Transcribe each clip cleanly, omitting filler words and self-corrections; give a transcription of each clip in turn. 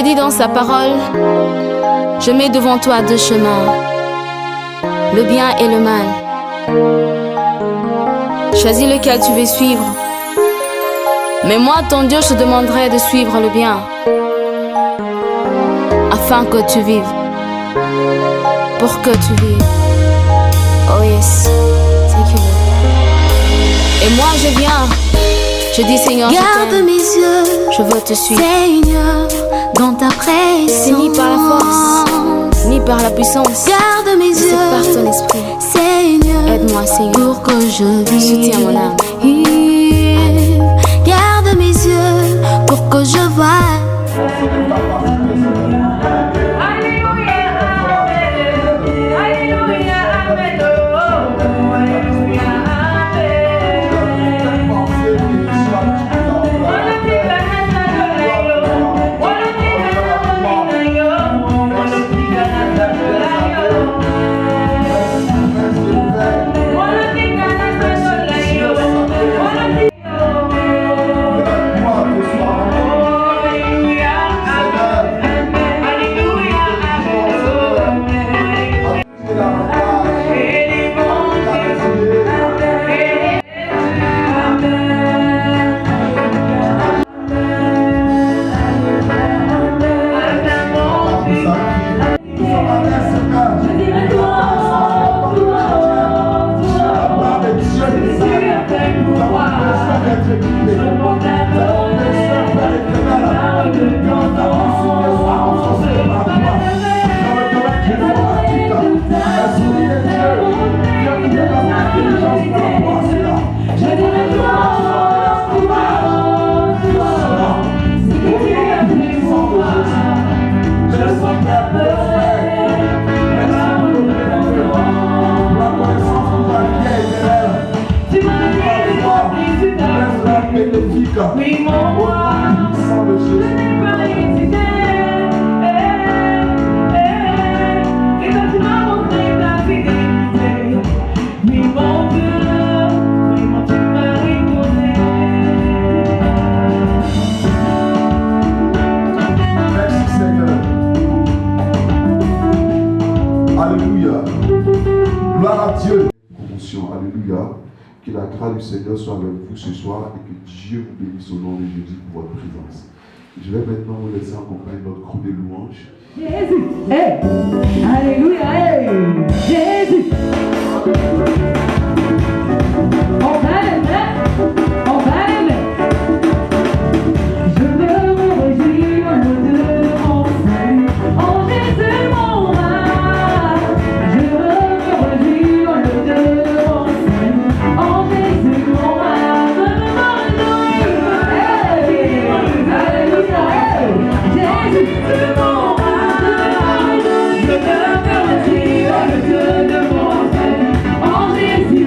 Dieu dit dans sa parole, je mets devant toi deux chemins, le bien et le mal. Choisis lequel tu veux suivre. Mais moi, ton Dieu, je te demanderai de suivre le bien, afin que tu vives, pour que tu vives. Oh yes, thank you. Et moi je viens, je dis Seigneur, garde mes yeux, je veux te suivre. Seigneur, dans ta présence. C'est ni par la force, ni par la puissance. Garde mes yeux, c'est par ton esprit. Seigneur, aide-moi Seigneur, pour que je vive. Soutiens mon âme. Garde mes yeux, pour que je voie. Oui, mon roi, je n'ai pas hésité. Et quand tu m'as montré ta fidélité, oui, mon Dieu, vraiment tu m'as récolté. Merci Seigneur. Alléluia. Gloire à Dieu. Alléluia. Que la grâce du Seigneur soit avec vous ce soir et que Dieu vous bénisse au nom de Jésus pour votre présence. Je vais maintenant vous laisser accompagner notre groupe de louanges. Jésus, hey, alléluia, hey, Jésus. On va l'aimer, on va l'aimer. Je veux me réjouir de mon salut, en Jésus mon roi. Je veux me réjouir de mon salut, en Jésus mon roi. Je veux me réjouir, alléluia, hey, Jésus c'est mon roi. Je veux me réjouir de mon salut, en Jésus.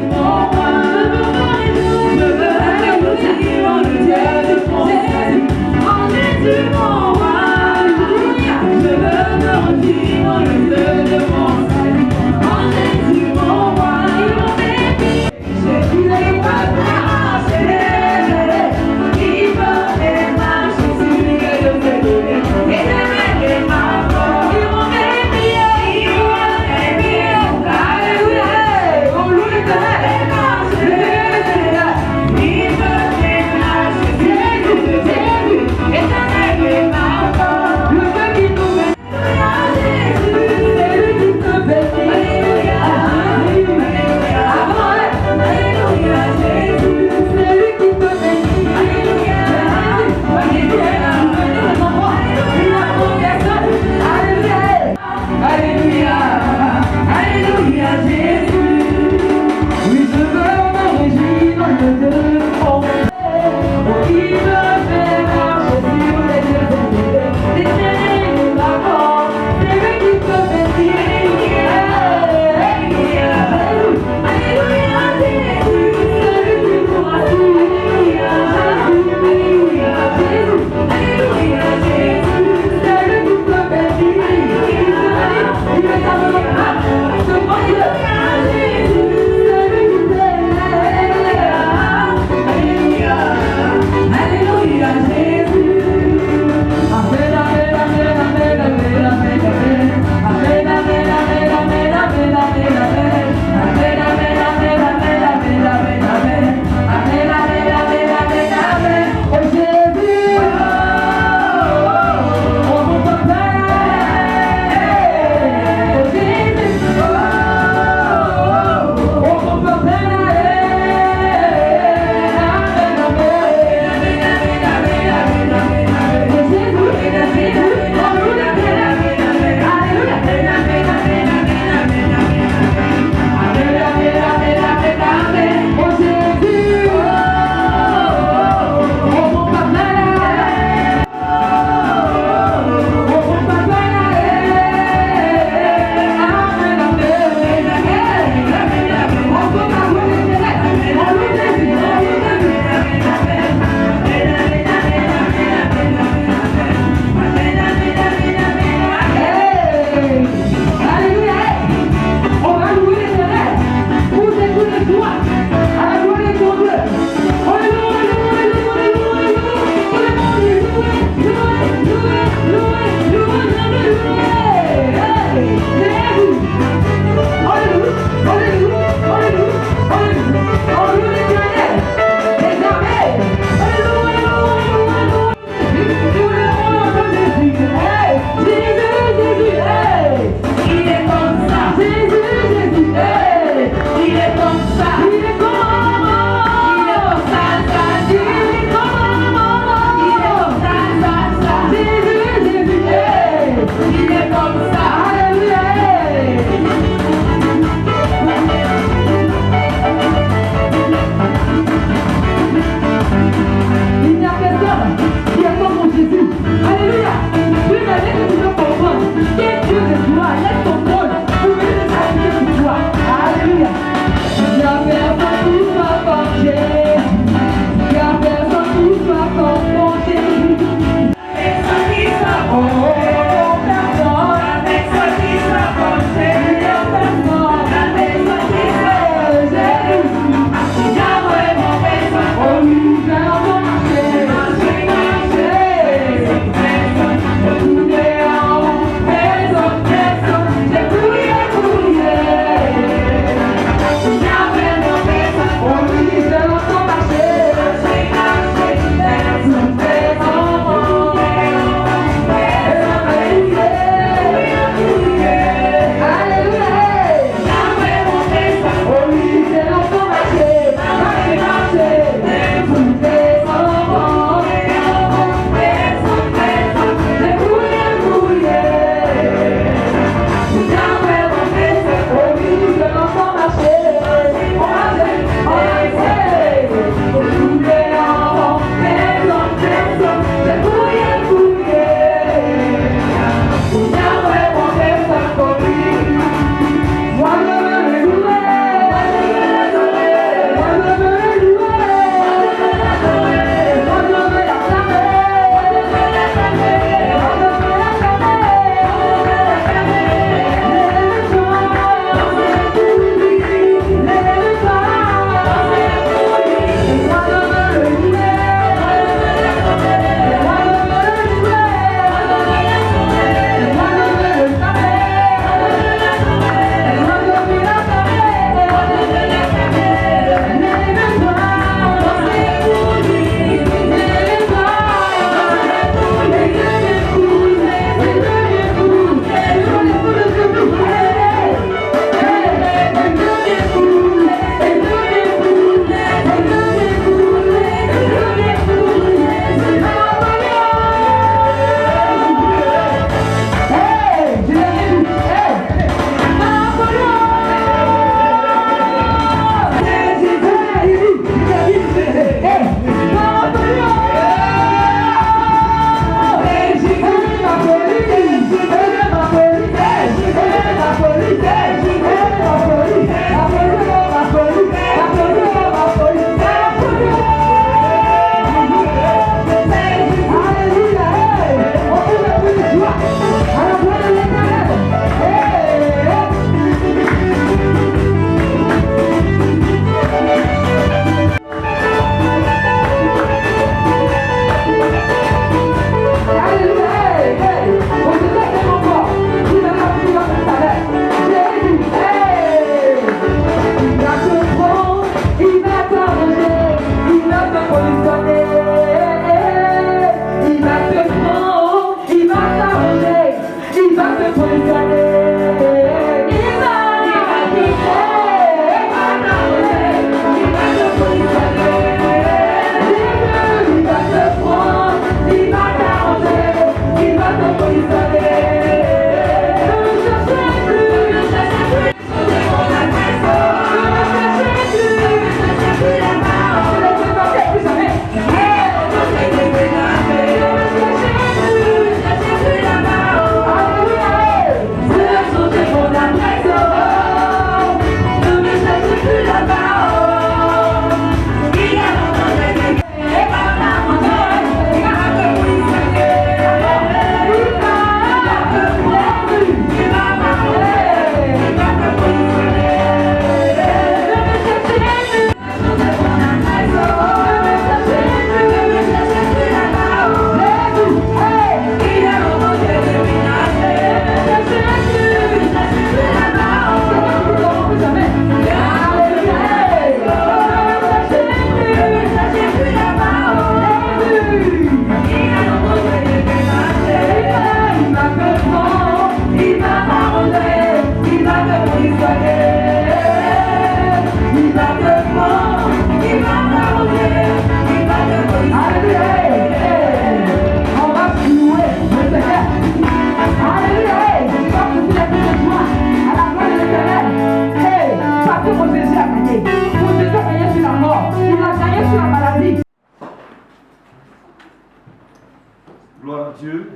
Dieu.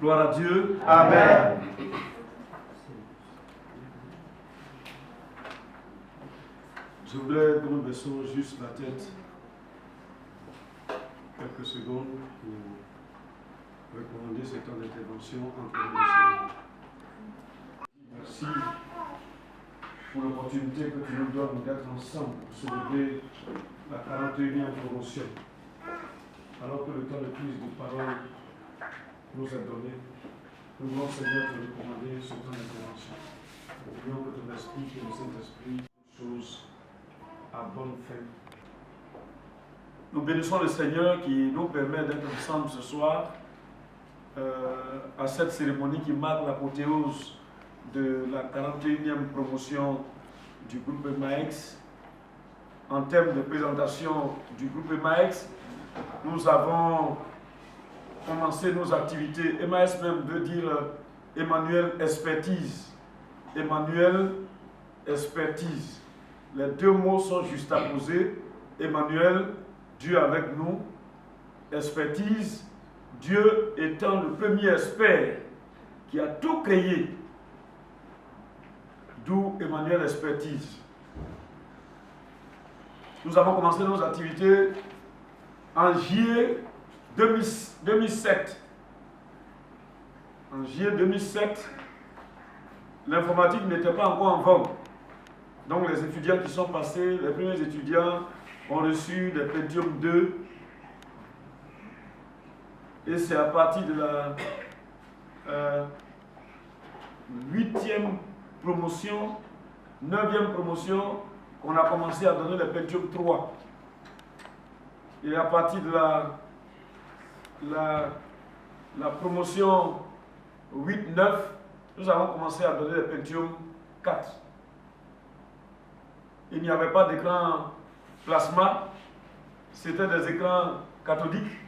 Gloire à Dieu. Amen. Je voulais que nous baissions juste la tête quelques secondes pour recommander ce temps d'intervention entre nous et le Seigneur. Merci pour l'opportunité que tu nous donnes d'être ensemble pour célébrer la 41e promotion. Alors que le temps de prise de parole nous est donné, nous voulons Seigneur te recommander ce temps d'intervention. Nous voulons que ton esprit, que le Saint-Esprit, chose à bonne fin. Nous bénissons le Seigneur qui nous permet d'être ensemble ce soir à cette cérémonie qui marque l'apothéose de la 41e promotion du groupe Emmaex. En termes de présentation du groupe Emmaex, nous avons commencé nos activités. Emmaex même veut dire Emmanuel Expertise. Emmanuel Expertise. Les deux mots sont juxtaposés. Emmanuel, Dieu avec nous. Expertise, Dieu étant le premier expert qui a tout créé. D'où Emmanuel Expertise. Nous avons commencé nos activités en juillet 2007. En juillet 2007, l'informatique n'était pas encore en vogue. Donc les étudiants qui sont passés, les premiers étudiants ont reçu des Pentium 2. Et c'est à partir de la 8e promotion, 9e promotion, qu'on a commencé à donner les Pentium 3. Et à partir de la promotion 8-9, nous avons commencé à donner les Pentium 4. Il n'y avait pas d'écran plasma, c'était des écrans cathodiques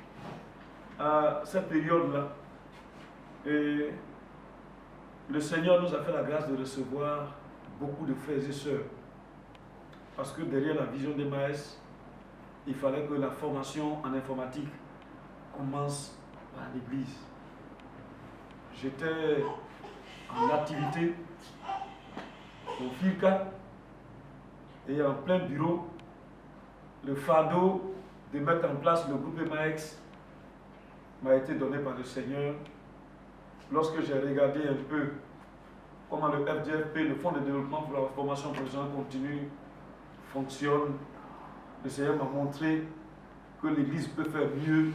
à cette période-là. Et le Seigneur nous a fait la grâce de recevoir beaucoup de frères et sœurs. Parce que derrière la vision d'Emmaex, il fallait que la formation en informatique commence par l'église. J'étais en activité au FIRCA et en plein bureau, le fardeau de mettre en place le groupe Emmaex m'a été donné par le Seigneur. Lorsque j'ai regardé un peu comment le FDFP, le Fonds de développement pour la formation professionnelle continue, fonctionne, le Seigneur m'a montré que l'Église peut faire mieux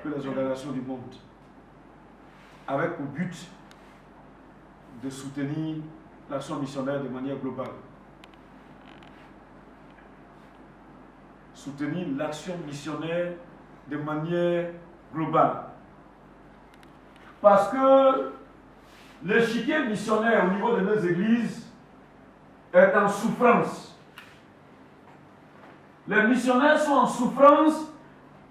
que les organisations du monde, avec pour but de soutenir l'action missionnaire de manière globale. Soutenir l'action missionnaire de manière globale. Parce que l'échiquier missionnaire au niveau de nos églises est en souffrance. Les missionnaires sont en souffrance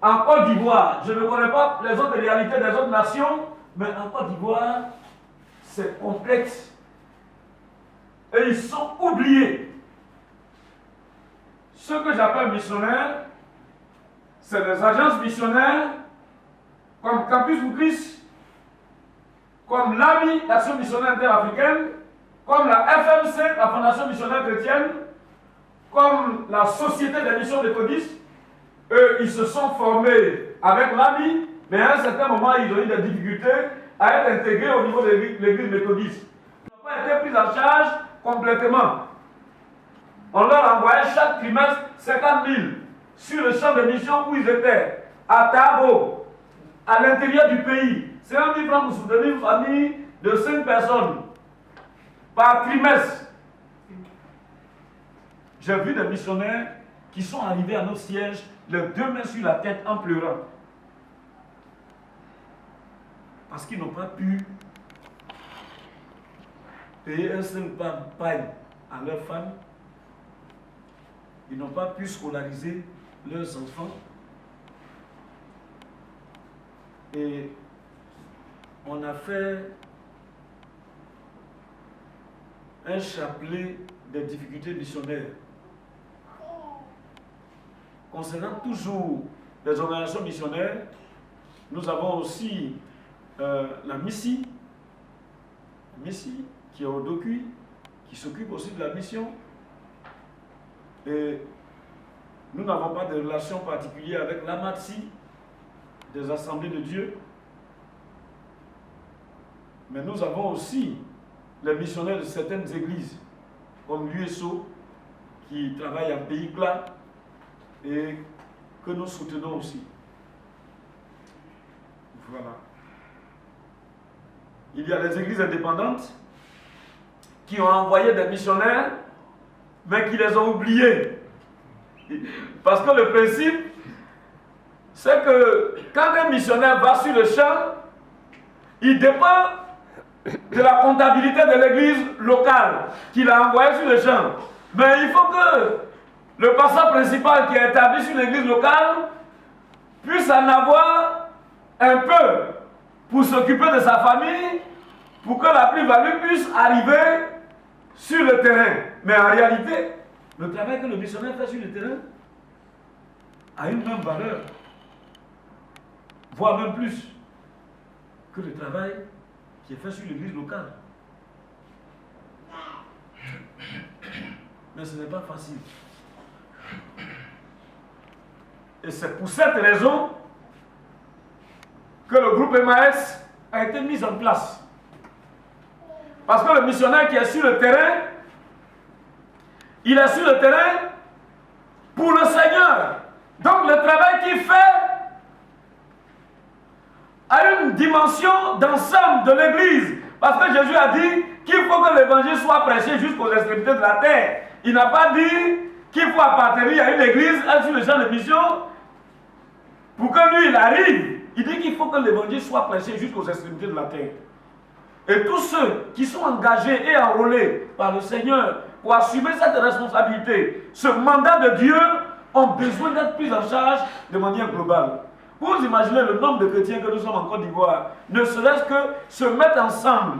en Côte d'Ivoire. Je ne connais pas les autres réalités des autres nations, mais en Côte d'Ivoire, c'est complexe. Et ils sont oubliés. Ce que j'appelle missionnaires, c'est des agences missionnaires comme Campus pour Christ, comme l'AMI, l'Action missionnaire interafricaine, comme la FMC, la Fondation missionnaire chrétienne, comme la Société des missions méthodistes. Eux, ils se sont formés avec l'AMI, mais à un certain moment, ils ont eu des difficultés à être intégrés au niveau de l'église méthodiste. Ils n'ont pas été pris en charge complètement. On leur envoyait chaque trimestre 50 000 sur le champ de mission où ils étaient, à Tabo, à l'intérieur du pays. 50 000 francs pour soutenir une famille de 5 personnes par trimestre. J'ai vu des missionnaires qui sont arrivés à nos sièges, les deux mains sur la tête en pleurant. Parce qu'ils n'ont pas pu payer un seul pain à leurs femmes. Ils n'ont pas pu scolariser leurs enfants. Et on a fait un chapelet des difficultés missionnaires. Concernant toujours les organisations missionnaires, Nous avons aussi la Missie qui est au Docu, qui s'occupe aussi de la mission. Et nous n'avons pas de relation particulière avec l'Amatsi des Assemblées de Dieu. Mais nous avons aussi les missionnaires de certaines églises, comme l'USO, qui travaillent en pays plat et que nous soutenons aussi. Voilà. Il y a les églises indépendantes qui ont envoyé des missionnaires, mais qui les ont oubliés. Parce que le principe, c'est que quand un missionnaire va sur le champ, il dépend de la comptabilité de l'église locale qu'il a envoyée sur le champ. Mais il faut que le pasteur principal qui est établi sur l'église locale puisse en avoir un peu pour s'occuper de sa famille, pour que la plus-value puisse arriver sur le terrain. Mais en réalité, le travail que le missionnaire fait sur le terrain a une même valeur, voire même plus, que le travail qui est fait sur l'église locale. Mais ce n'est pas facile. Et c'est pour cette raison que le groupe MAS a été mis en place. Parce que le missionnaire qui est sur le terrain, il est sur le terrain pour le Seigneur. Donc le travail qu'il fait a une dimension d'ensemble de l'Église. Parce que Jésus a dit qu'il faut que l'évangile soit prêché jusqu'aux extrémités de la terre. Il n'a pas dit qu'il faut appartenir à une église, être sur le champ de mission, pour que lui il arrive. Il dit qu'il faut que l'évangile soit prêché jusqu'aux extrémités de la terre. Et tous ceux qui sont engagés et enrôlés par le Seigneur pour assumer cette responsabilité, ce mandat de Dieu, ont besoin d'être pris en charge de manière globale. Vous imaginez le nombre de chrétiens que nous sommes en Côte d'Ivoire, ne serait-ce que se mettre ensemble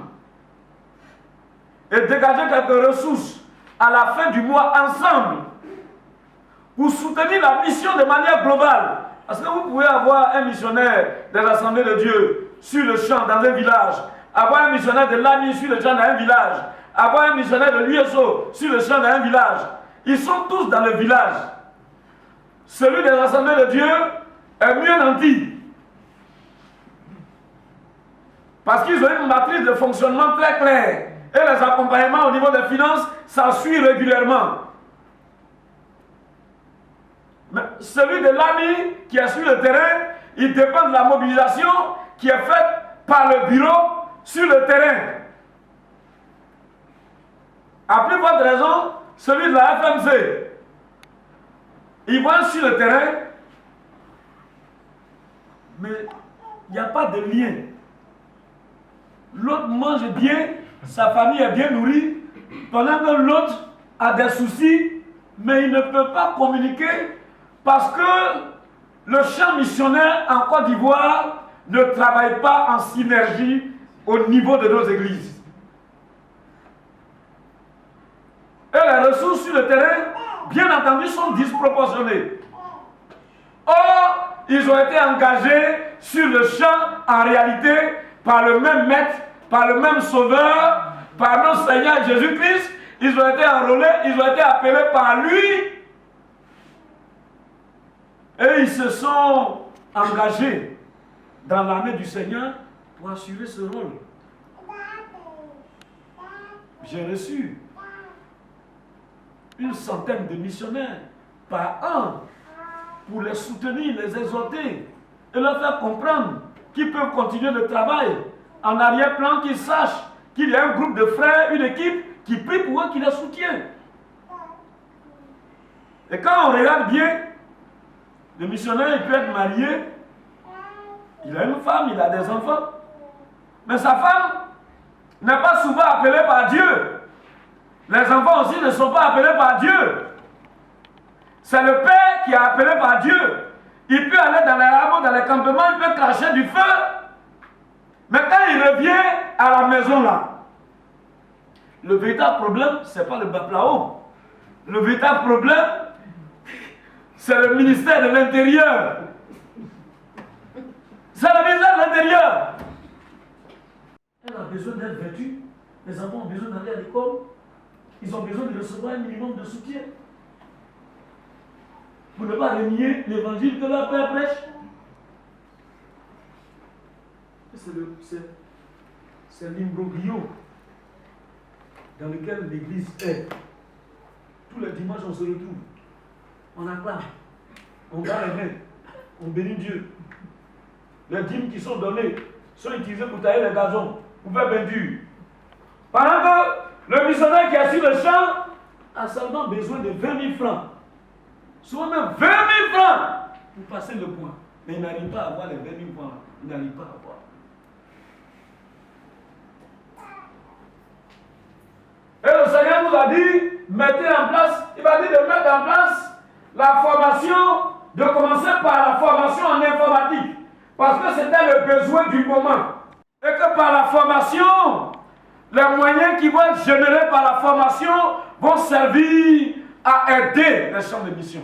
et dégager quelques ressources à la fin du mois ensemble pour soutenir la mission de manière globale. Parce que vous pouvez avoir un missionnaire des Assemblées de Dieu sur le champ dans un village, avoir un missionnaire de l'AMI sur le champ dans un village, avoir un missionnaire de l'USO sur le champ dans un village. Ils sont tous dans le village. Celui des Assemblées de Dieu est mieux nanti. Parce qu'ils ont une matrice de fonctionnement très claire. Et les accompagnements au niveau des finances, ça suit régulièrement. Mais celui de l'AMI qui est sur le terrain, il dépend de la mobilisation qui est faite par le bureau sur le terrain. À plus forte raison, celui de la FMC, il va sur le terrain, mais il n'y a pas de lien. L'autre mange bien, sa famille est bien nourrie, pendant que l'autre a des soucis, mais il ne peut pas communiquer parce que le champ missionnaire en Côte d'Ivoire ne travaille pas en synergie au niveau de nos églises. Et les ressources sur le terrain, bien entendu, sont disproportionnées. Or, ils ont été engagés sur le champ, en réalité, par le même maître, par le même sauveur, par notre Seigneur Jésus-Christ. Ils ont été enrôlés, ils ont été appelés par lui. Et ils se sont engagés dans l'armée du Seigneur pour assurer ce rôle. J'ai reçu une centaine de missionnaires par an pour les soutenir, les exhorter et leur faire comprendre qu'ils peuvent continuer le travail en arrière-plan, qu'ils sachent qu'il y a un groupe de frères, une équipe qui prie pour eux, qui les soutient. Et quand on regarde bien, le missionnaire il peut être marié, il a une femme, il a des enfants, mais sa femme n'est pas souvent appelée par Dieu. Les enfants aussi ne sont pas appelés par Dieu. C'est le père qui est appelé par Dieu. Il peut aller dans les hameaux, dans les campements, il peut cracher du feu. Mais quand il revient à la maison là, le véritable problème, ce n'est pas le Baplao. Le véritable problème, c'est le ministère de l'Intérieur. C'est la misère de l'intérieur. Elle a besoin d'être vêtue. Les enfants ont besoin d'aller à l'école. Ils ont besoin de recevoir un minimum de soutien. Pour ne pas renier l'évangile que leur père prêche. C'est l'imbroglio dans lequel l'église est. Tous les dimanches, on se retrouve. On acclame. On bat les mains. On bénit Dieu. Les dîmes qui sont données sont utilisées pour tailler les gazons, pour faire peinture. Pendant que le missionnaire qui est sur le champ a seulement besoin de 20 000 francs. Souvent même 20 000 francs pour passer le point. Mais il n'arrive pas à avoir les 20 000 francs. Il n'arrive pas à avoir. Et le Seigneur nous a dit, mettez en place, il m'a dit de mettre en place la formation, de commencer par la formation en informatique. Parce que c'était le besoin du moment. Et que par la formation, les moyens qui vont être générés par la formation vont servir à aider les champs de mission.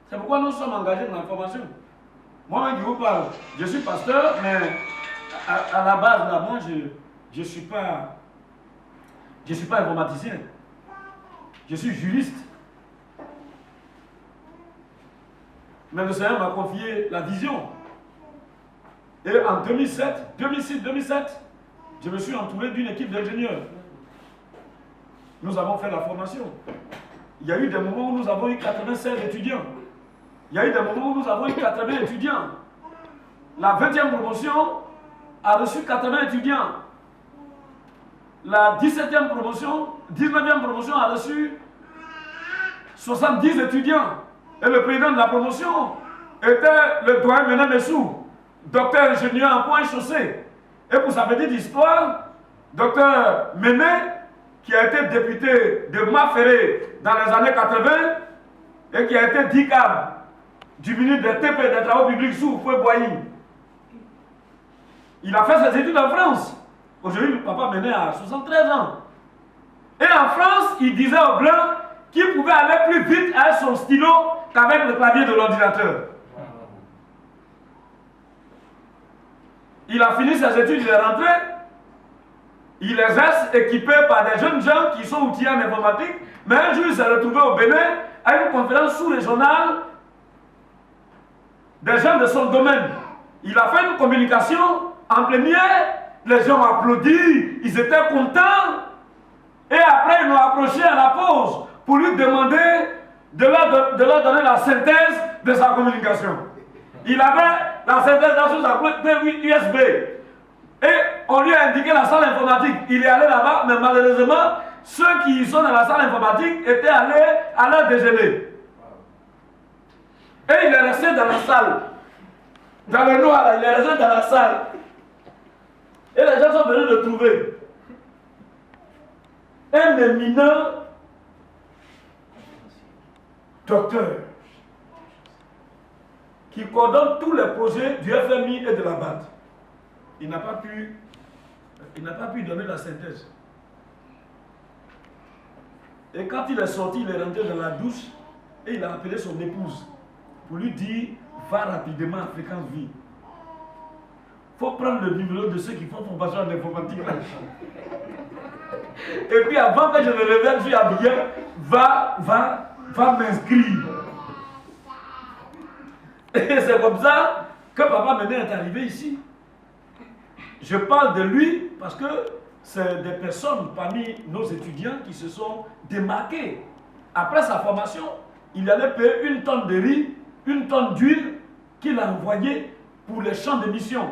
C'est pourquoi nous sommes engagés dans la formation. Moi-même, je vous parle, je suis pasteur, mais à la base, là, moi, je ne suis pas informaticien. Je suis juriste. Mais le Seigneur m'a confié la vision. Et en 2007, je me suis entouré d'une équipe d'ingénieurs. Nous avons fait la formation. Il y a eu des moments où nous avons eu 96 étudiants. Il y a eu des moments où nous avons eu 80 étudiants. La 20e promotion a reçu 80 étudiants. La 19e promotion a reçu 70 étudiants. Et le président de la promotion était le doyen Menem Messou, docteur ingénieur en point chaussée. Et pour sa petite histoire, docteur Menem, qui a été député de Maferré dans les années 80 et qui a été DICAB du ministre des TP, des Travaux publics sous Fouet Boigny. Il a fait ses études en France. Aujourd'hui, le papa Menem a 73 ans. Et en France, il disait aux Blancs qu'il pouvait aller plus vite avec son stylo qu'avec le clavier de l'ordinateur. Il a fini ses études, il est rentré. Il les reste équipé par des jeunes gens qui sont outillés en informatique. Mais un jour, il s'est retrouvé au Bénin à une conférence sous-régionale des gens de son domaine. Il a fait une communication en plénière. Les gens ont applaudi, ils étaient contents. Et après, ils l'ont approché à la pause pour lui demander de leur donner la synthèse de sa communication. Il avait la synthèse dans sa clé USB. Et on lui a indiqué la salle informatique. Il est allé là-bas, mais malheureusement, ceux qui sont dans la salle informatique étaient allés à leur déjeuner. Et il est resté dans la salle. Dans le noir, il est resté dans la salle. Et les gens sont venus le trouver. Un éminent docteur qui coordonne tous les projets du FMI et de la BAD. Il n'a pas pu donner la synthèse. Et quand il est sorti, il est rentré dans la douche et il a appelé son épouse pour lui dire « Va rapidement à Fréquence Vie. Il faut prendre le numéro de ceux qui font formation en informatique. » Et puis avant que je me réveille, je suis habillé, va m'inscrire. Et c'est comme ça que papa Menem est arrivé ici. Je parle de lui parce que c'est des personnes parmi nos étudiants qui se sont démarqués. Après sa formation, il allait payer 1 tonne de riz, 1 tonne d'huile qu'il a envoyé pour les champs de mission.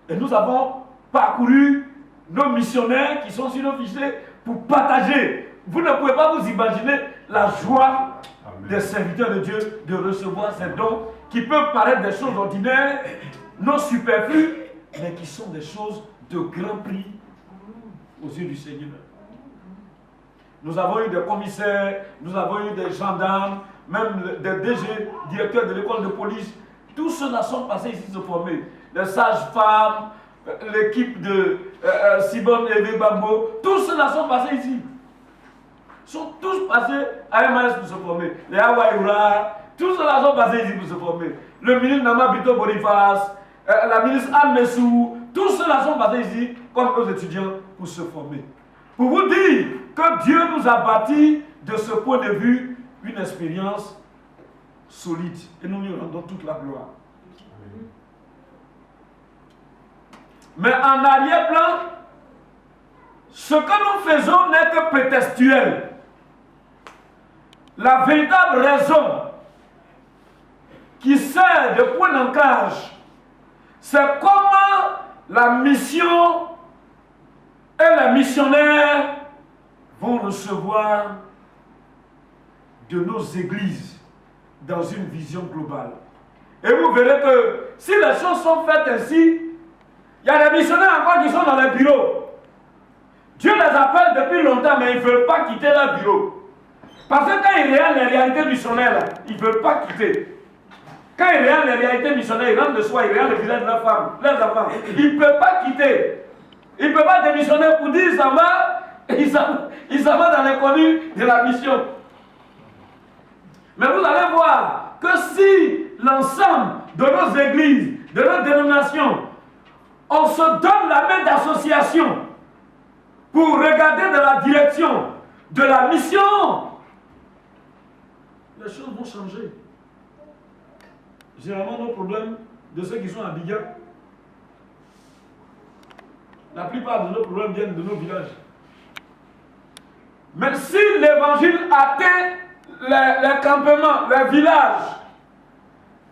Et nous avons parcouru nos missionnaires qui sont sur nos fichiers pour partager. Vous ne pouvez pas vous imaginer la joie des serviteurs de Dieu de recevoir ces dons qui peuvent paraître des choses ordinaires, non superflues, mais qui sont des choses de grand prix aux yeux du Seigneur. Nous avons eu des commissaires, nous avons eu des gendarmes, même des DG, directeurs de l'école de police. Tous ceux-là sont passés ici se former. Les sages-femmes, l'équipe de Sibon et Bambo, tous ceux-là sont passés ici. Sont tous passés à MAS pour se former. Les Hawaïoura, Tous ceux-là sont passés ici pour se former. Le ministre Nama Bito Boniface, la ministre Anne Messou, tous ceux-là sont passés ici comme nos étudiants pour se former. Pour vous dire que Dieu nous a bâti de ce point de vue une expérience solide. Et nous lui rendons toute la gloire. Mais en arrière-plan, ce que nous faisons n'est que prétextuel. La véritable raison qui sert de point d'ancrage, c'est comment la mission et les missionnaires vont recevoir de nos églises dans une vision globale. Et vous verrez que si les choses sont faites ainsi, il y a des missionnaires encore qui sont dans les bureaux. Dieu les appelle depuis longtemps, mais ils ne veulent pas quitter leur bureau. Parce que quand ils regardent les réalités missionnaires, ils ne veulent pas quitter. Quand ils regardent les réalités missionnaires, ils rentrent de soi, ils regardent le visage de leurs femmes, leurs enfants. Ils ne peuvent pas quitter. Ils ne peuvent pas démissionner pour dire ça va, ils s'en vont dans l'inconnu de la mission. Mais vous allez voir que si l'ensemble de nos églises, de nos dénominations, on se donne la main d'association pour regarder dans la direction de la mission, les choses vont changer. Généralement, nos problèmes de ceux qui sont à Biga, la plupart de nos problèmes viennent de nos villages. Mais si l'évangile atteint les campements, les villages,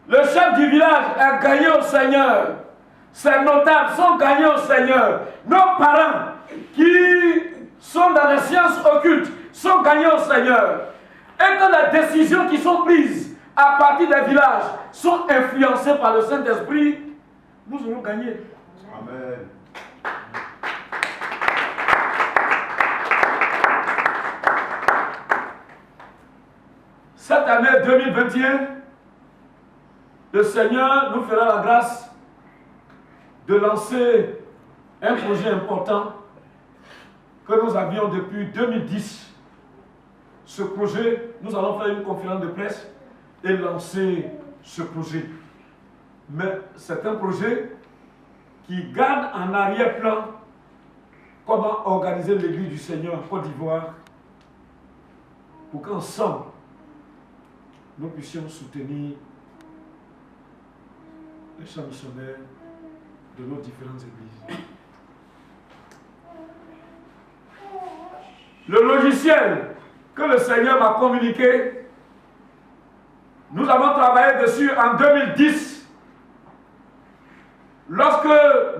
le chef du village est gagné au Seigneur, ses notables sont gagnés au Seigneur, nos parents qui sont dans les sciences occultes sont gagnés au Seigneur, et que les décisions qui sont prises à partir des villages sont influencées par le Saint-Esprit, nous allons gagner. Amen. Cette année 2021, le Seigneur nous fera la grâce de lancer un projet important que nous avions depuis 2010. Ce projet, nous allons faire une conférence de presse et lancer ce projet. Mais c'est un projet qui garde en arrière-plan comment organiser l'église du Seigneur en Côte d'Ivoire pour qu'ensemble, nous puissions soutenir les champs missionnaires de nos différentes églises. Le logiciel que le Seigneur m'a communiqué, nous avons travaillé dessus en 2010, lorsque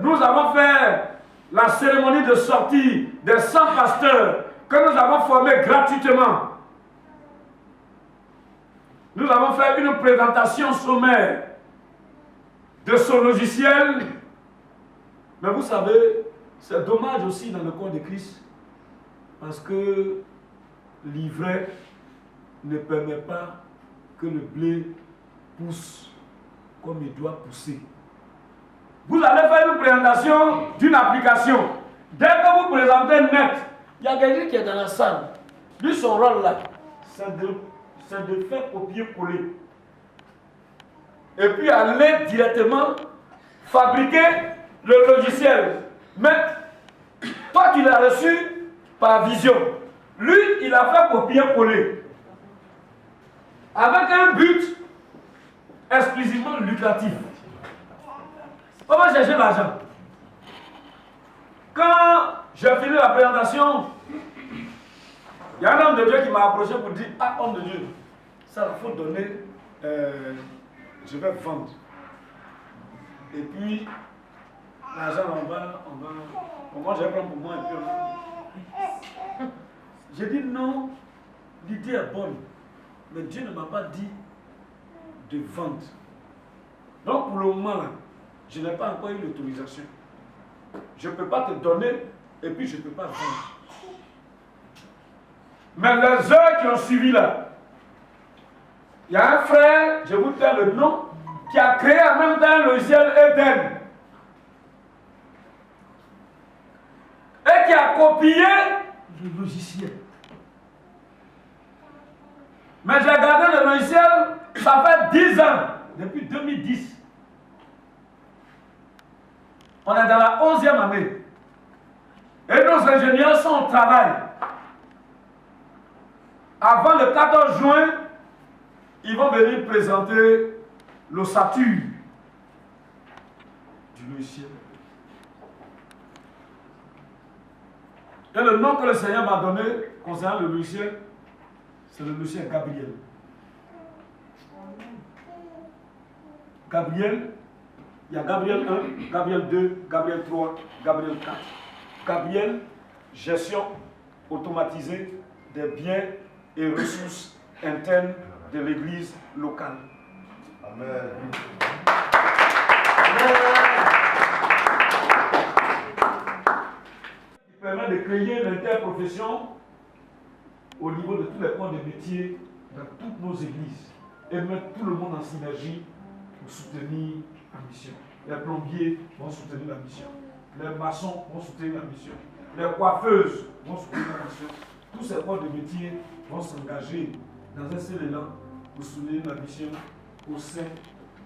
nous avons fait la cérémonie de sortie des 100 pasteurs que nous avons formés gratuitement. Nous avons fait une présentation sommaire de ce logiciel. Mais vous savez, c'est dommage aussi dans le corps de Christ, parce que l'ivraie ne permet pas que le blé pousse comme il doit pousser. Vous allez faire une présentation d'une application. Dès que vous présentez net, il y a quelqu'un qui est dans la salle. Lui, son rôle là, c'est de faire copier-coller. Et puis aller directement fabriquer le logiciel. Mais toi, tu l'as reçu par vision. Lui, il a fait copier-coller. Avec un but exclusivement lucratif. On va chercher l'argent. Quand j'ai fini la présentation, il y a un homme de Dieu qui m'a approché pour dire: ah, homme de Dieu, ça il faut donner, je vais vendre. Et puis, l'argent moi je vais prendre pour moi et puis j'ai dit non, l'idée est bonne, mais Dieu ne m'a pas dit de vendre. Donc pour le moment là, je n'ai pas encore eu l'autorisation. Je ne peux pas te donner et puis je ne peux pas vendre. Mais les heures qui ont suivi là, il y a un frère, je vous donne le nom, qui a créé en même temps un logiciel Eden. Et qui a copié le logiciel. Mais j'ai regardé le logiciel, ça fait 10 ans, depuis 2010. On est dans la 11e année. Et nos ingénieurs sont au travail. Avant le 14 juin, ils vont venir présenter l'ossature du logiciel. Et le nom que le Seigneur m'a donné concernant le logiciel, c'est le logiciel Gabriel. Gabriel, il y a Gabriel 1, Gabriel 2, Gabriel 3, Gabriel 4. Gabriel, gestion automatisée des biens et ressources internes de l'église locale. Amen. Qui permet de créer l'interprofession au niveau de tous les corps de métier dans toutes nos églises et mettre tout le monde en synergie pour soutenir la mission. Les plombiers vont soutenir la mission. Les maçons vont soutenir la mission. Les coiffeuses vont soutenir la mission. Tous ces corps de métier vont s'engager dans un seul élan pour soutenir la mission au sein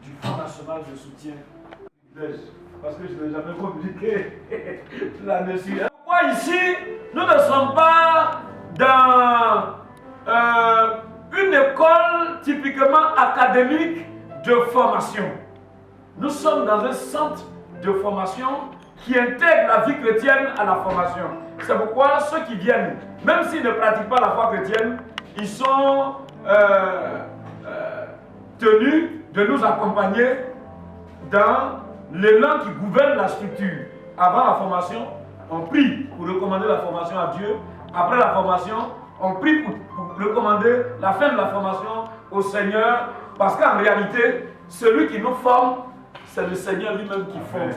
du Fonds national de soutien. Parce que je n'ai jamais communiqué là-dessus. Pourquoi ici, nous ne sommes pas dans une école typiquement académique de formation. Nous sommes dans un centre de formation qui intègre la vie chrétienne à la formation. C'est pourquoi ceux qui viennent, même s'ils ne pratiquent pas la foi chrétienne, ils sont tenus de nous accompagner dans l'élan qui gouverne la structure. Avant la formation, on prie pour recommander la formation à Dieu. Après la formation, on prie pour recommander la fin de la formation au Seigneur. Parce qu'en réalité, celui qui nous forme, c'est le Seigneur lui-même qui forme.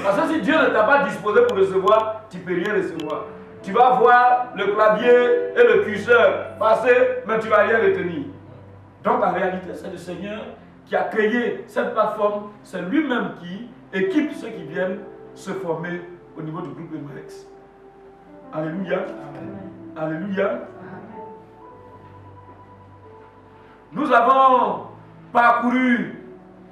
Parce que si Dieu ne t'a pas disposé pour recevoir, tu ne peux rien recevoir. Tu vas voir le clavier et le curseur passer, mais tu ne vas rien retenir. Donc en réalité, c'est le Seigneur qui a créé cette plateforme. C'est lui-même qui équipe ceux qui viennent se former au niveau du groupe MAX. Alléluia. Alléluia. Nous avons parcouru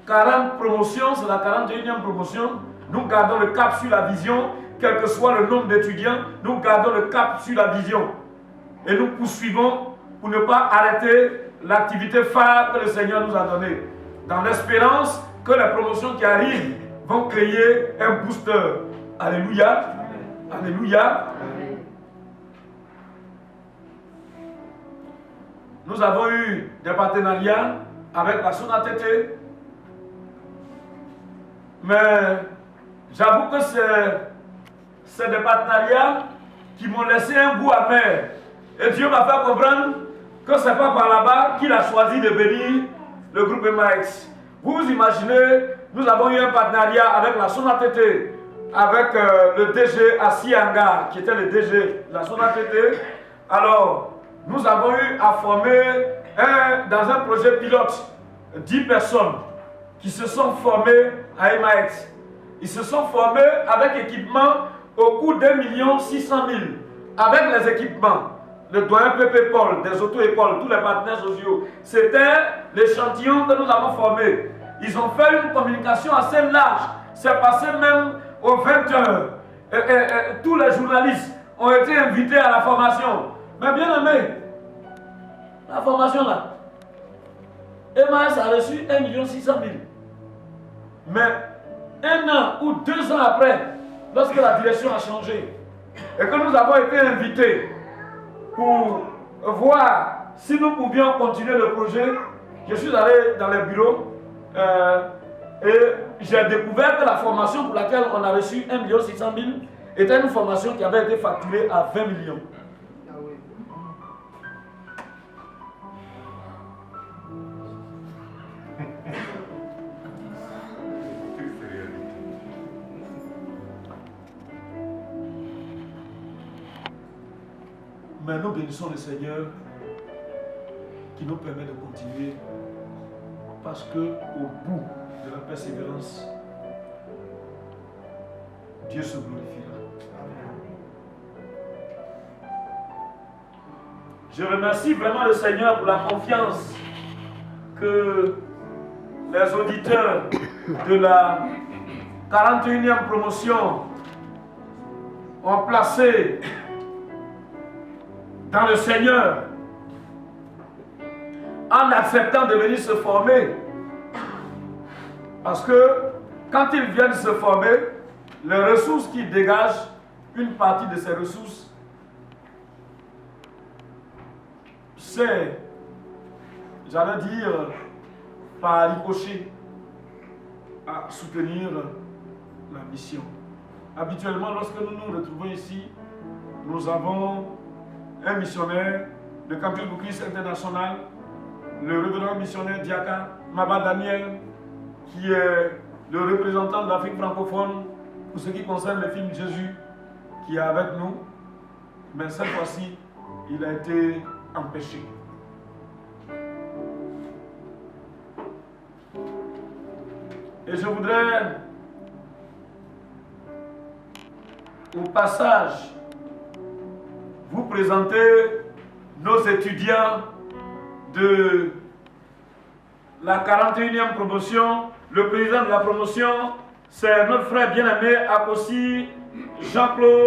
40 promotions, c'est la 41e promotion. Nous gardons le cap sur la vision, quel que soit le nombre d'étudiants, nous gardons le cap sur la vision. Et nous poursuivons pour ne pas arrêter l'activité phare que le Seigneur nous a donnée, dans l'espérance que les promotions qui arrivent vont créer un booster. Alléluia. Alléluia. Nous avons eu des partenariats avec la SONATT, mais j'avoue que c'est des partenariats qui m'ont laissé un goût amer. Et Dieu m'a fait comprendre que ce n'est pas par là-bas qu'il a choisi de bénir le groupe MAX. Vous vous imaginez, nous avons eu un partenariat avec la SONATT, avec le DG Assi Anga, qui était le DG de la SONATT. Alors, nous avons eu à former dans un projet pilote 10 personnes qui se sont formées à MAX. Ils se sont formés avec équipement au coût d'1 600 000. Avec les équipements, le doyen Pépé Paul, des auto-écoles, tous les partenaires sociaux. C'était l'échantillon que nous avons formé. Ils ont fait une communication assez large. C'est passé même aux 20h. Tous les journalistes ont été invités à la formation. Mais bien aimé, la formation là, MAS a reçu 1 600 000. Mais 1 an ou 2 ans après, lorsque la direction a changé et que nous avons été invités pour voir si nous pouvions continuer le projet, je suis allé dans les bureaux et j'ai découvert que la formation pour laquelle on a reçu 1 600 000 était une formation qui avait été facturée à 20 millions. Mais nous bénissons le Seigneur qui nous permet de continuer parce qu'au bout de la persévérance, Dieu se glorifiera. Je remercie vraiment le Seigneur pour la confiance que les auditeurs de la 41e promotion ont placé dans le Seigneur en acceptant de venir se former. Parce que quand ils viennent se former, les ressources qu'ils dégagent, une partie de ces ressources, c'est, j'allais dire, par ricochet, à soutenir la mission. Habituellement, lorsque nous nous retrouvons ici, nous avons un missionnaire de Campus pour Christ International, le révérend missionnaire Diaka Maba Daniel, qui est le représentant de l'Afrique francophone pour ce qui concerne le film Jésus, qui est avec nous. Mais cette fois-ci, il a été empêché. Et je voudrais, au passage, vous présenter nos étudiants de la 41e promotion. Le président de la promotion, c'est notre frère bien-aimé Akossi Jean-Claude.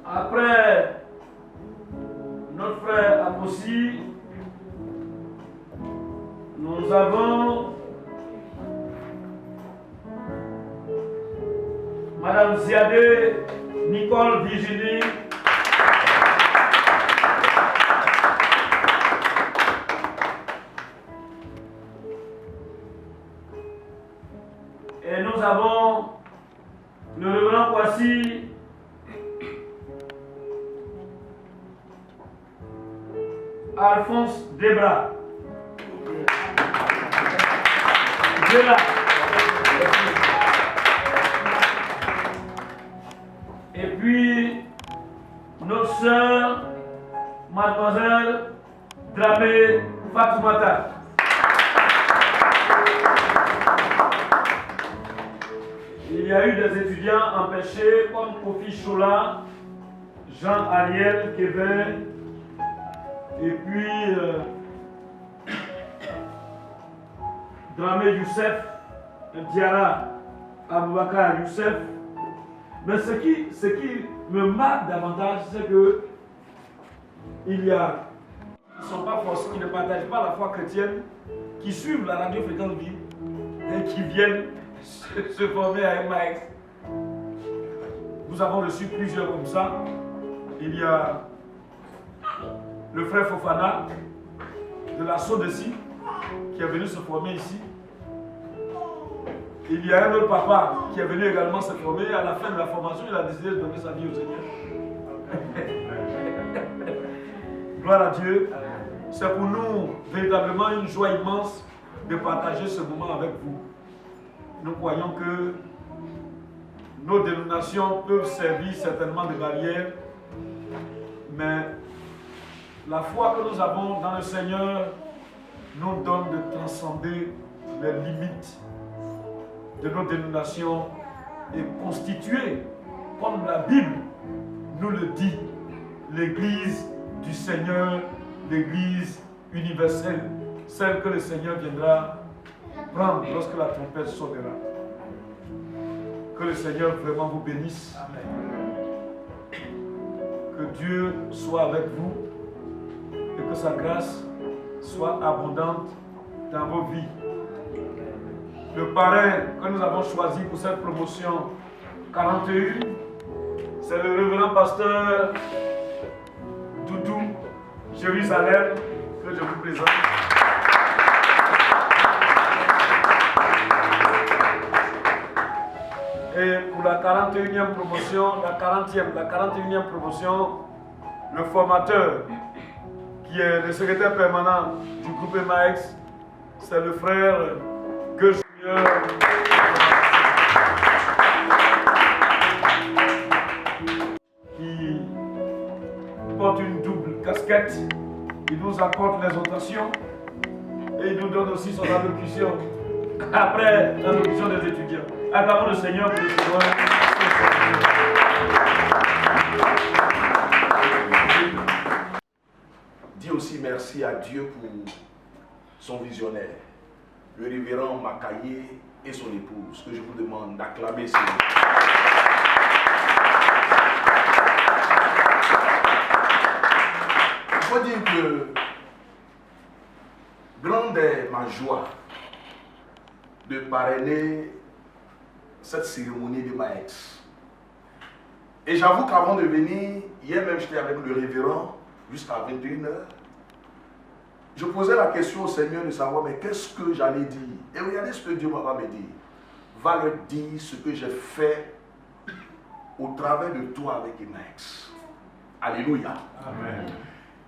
Après notre frère Akossi, nous avons Madame Ziadé Nicole Virginie. Et nous avons le révérend Kwasi Alphonse Debra. Et puis notre sœur, mademoiselle Dramé Fatoumata. Il y a eu des étudiants empêchés comme Kofi Chola, Jean Ariel Kevin, et puis Dramé Youssef, Diara Aboubakar Youssef. Mais ce qui me marque davantage, c'est que il y a, qui ne sont pas forcés, qui ne partagent pas la foi chrétienne, qui suivent la radio Fréquence Vie et qui viennent se former à MAX. Nous avons reçu plusieurs comme ça. Il y a le frère Fofana de la Sodeci qui est venu se former ici. Il y a un autre papa qui est venu également se former. À la fin de la formation, il a décidé de donner sa vie au Seigneur. Gloire à Dieu. C'est pour nous véritablement une joie immense de partager ce moment avec vous. Nous croyons que nos dénominations peuvent servir certainement de barrière, mais la foi que nous avons dans le Seigneur nous donne de transcender les limites de nos dénominations et constituer, comme la Bible nous le dit, l'Église du Seigneur, l'Église universelle, celle que le Seigneur viendra prendre lorsque la trompette sonnera. Que le Seigneur vraiment vous bénisse. Amen. Que Dieu soit avec vous et que sa grâce soit abondante dans vos vies. Le parrain que nous avons choisi pour cette promotion 41, c'est le révérend pasteur Doudou Jérusalem que je vous présente. Et pour la 41e promotion, la 41e promotion, le formateur qui est le secrétaire permanent du groupe MAX, c'est le frère que qui porte une double casquette. Il nous apporte l'exhortation et il nous donne aussi son allocution. après l'introduction des étudiants. Acclamons le Seigneur pour recevoir. Dis aussi merci à Dieu pour son visionnaire, le révérend Makaye et son épouse, que je vous demande d'acclamer ce nom. Il faut dire que grande est ma joie de parrainer cette cérémonie de ma ex. Et j'avoue qu'avant de venir, hier même j'étais avec le révérend jusqu'à 21h. Je posais la question au Seigneur de savoir mais qu'est-ce que j'allais dire. Et regardez ce que Dieu va me dire. Va leur dire ce que j'ai fait au travers de toi avec ma ex. Alléluia. Amen.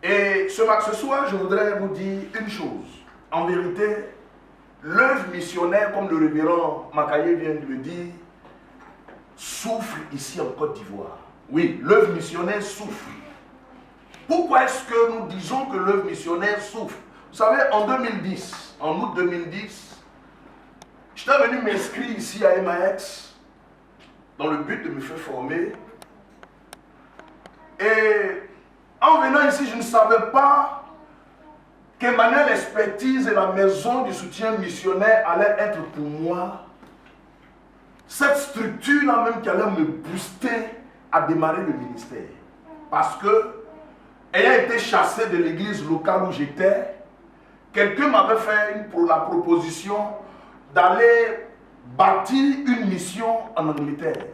Et ce soir, je voudrais vous dire une chose. En vérité, l'œuvre missionnaire, comme le révérend Makaye vient de le dire, souffre ici en Côte d'Ivoire. Oui, l'œuvre missionnaire souffre. Pourquoi est-ce que nous disons que l'œuvre missionnaire souffre? Vous savez, en 2010, en août 2010, j'étais venu m'inscrire ici à MAX dans le but de me faire former. Et en venant ici, je ne savais pas qu'Emmanuel Expertise et la maison du soutien missionnaire allaient être pour moi cette structure-là même qui allait me booster à démarrer le ministère. Parce que, ayant été chassé de l'église locale où j'étais, quelqu'un m'avait fait la proposition d'aller bâtir une mission en Angleterre.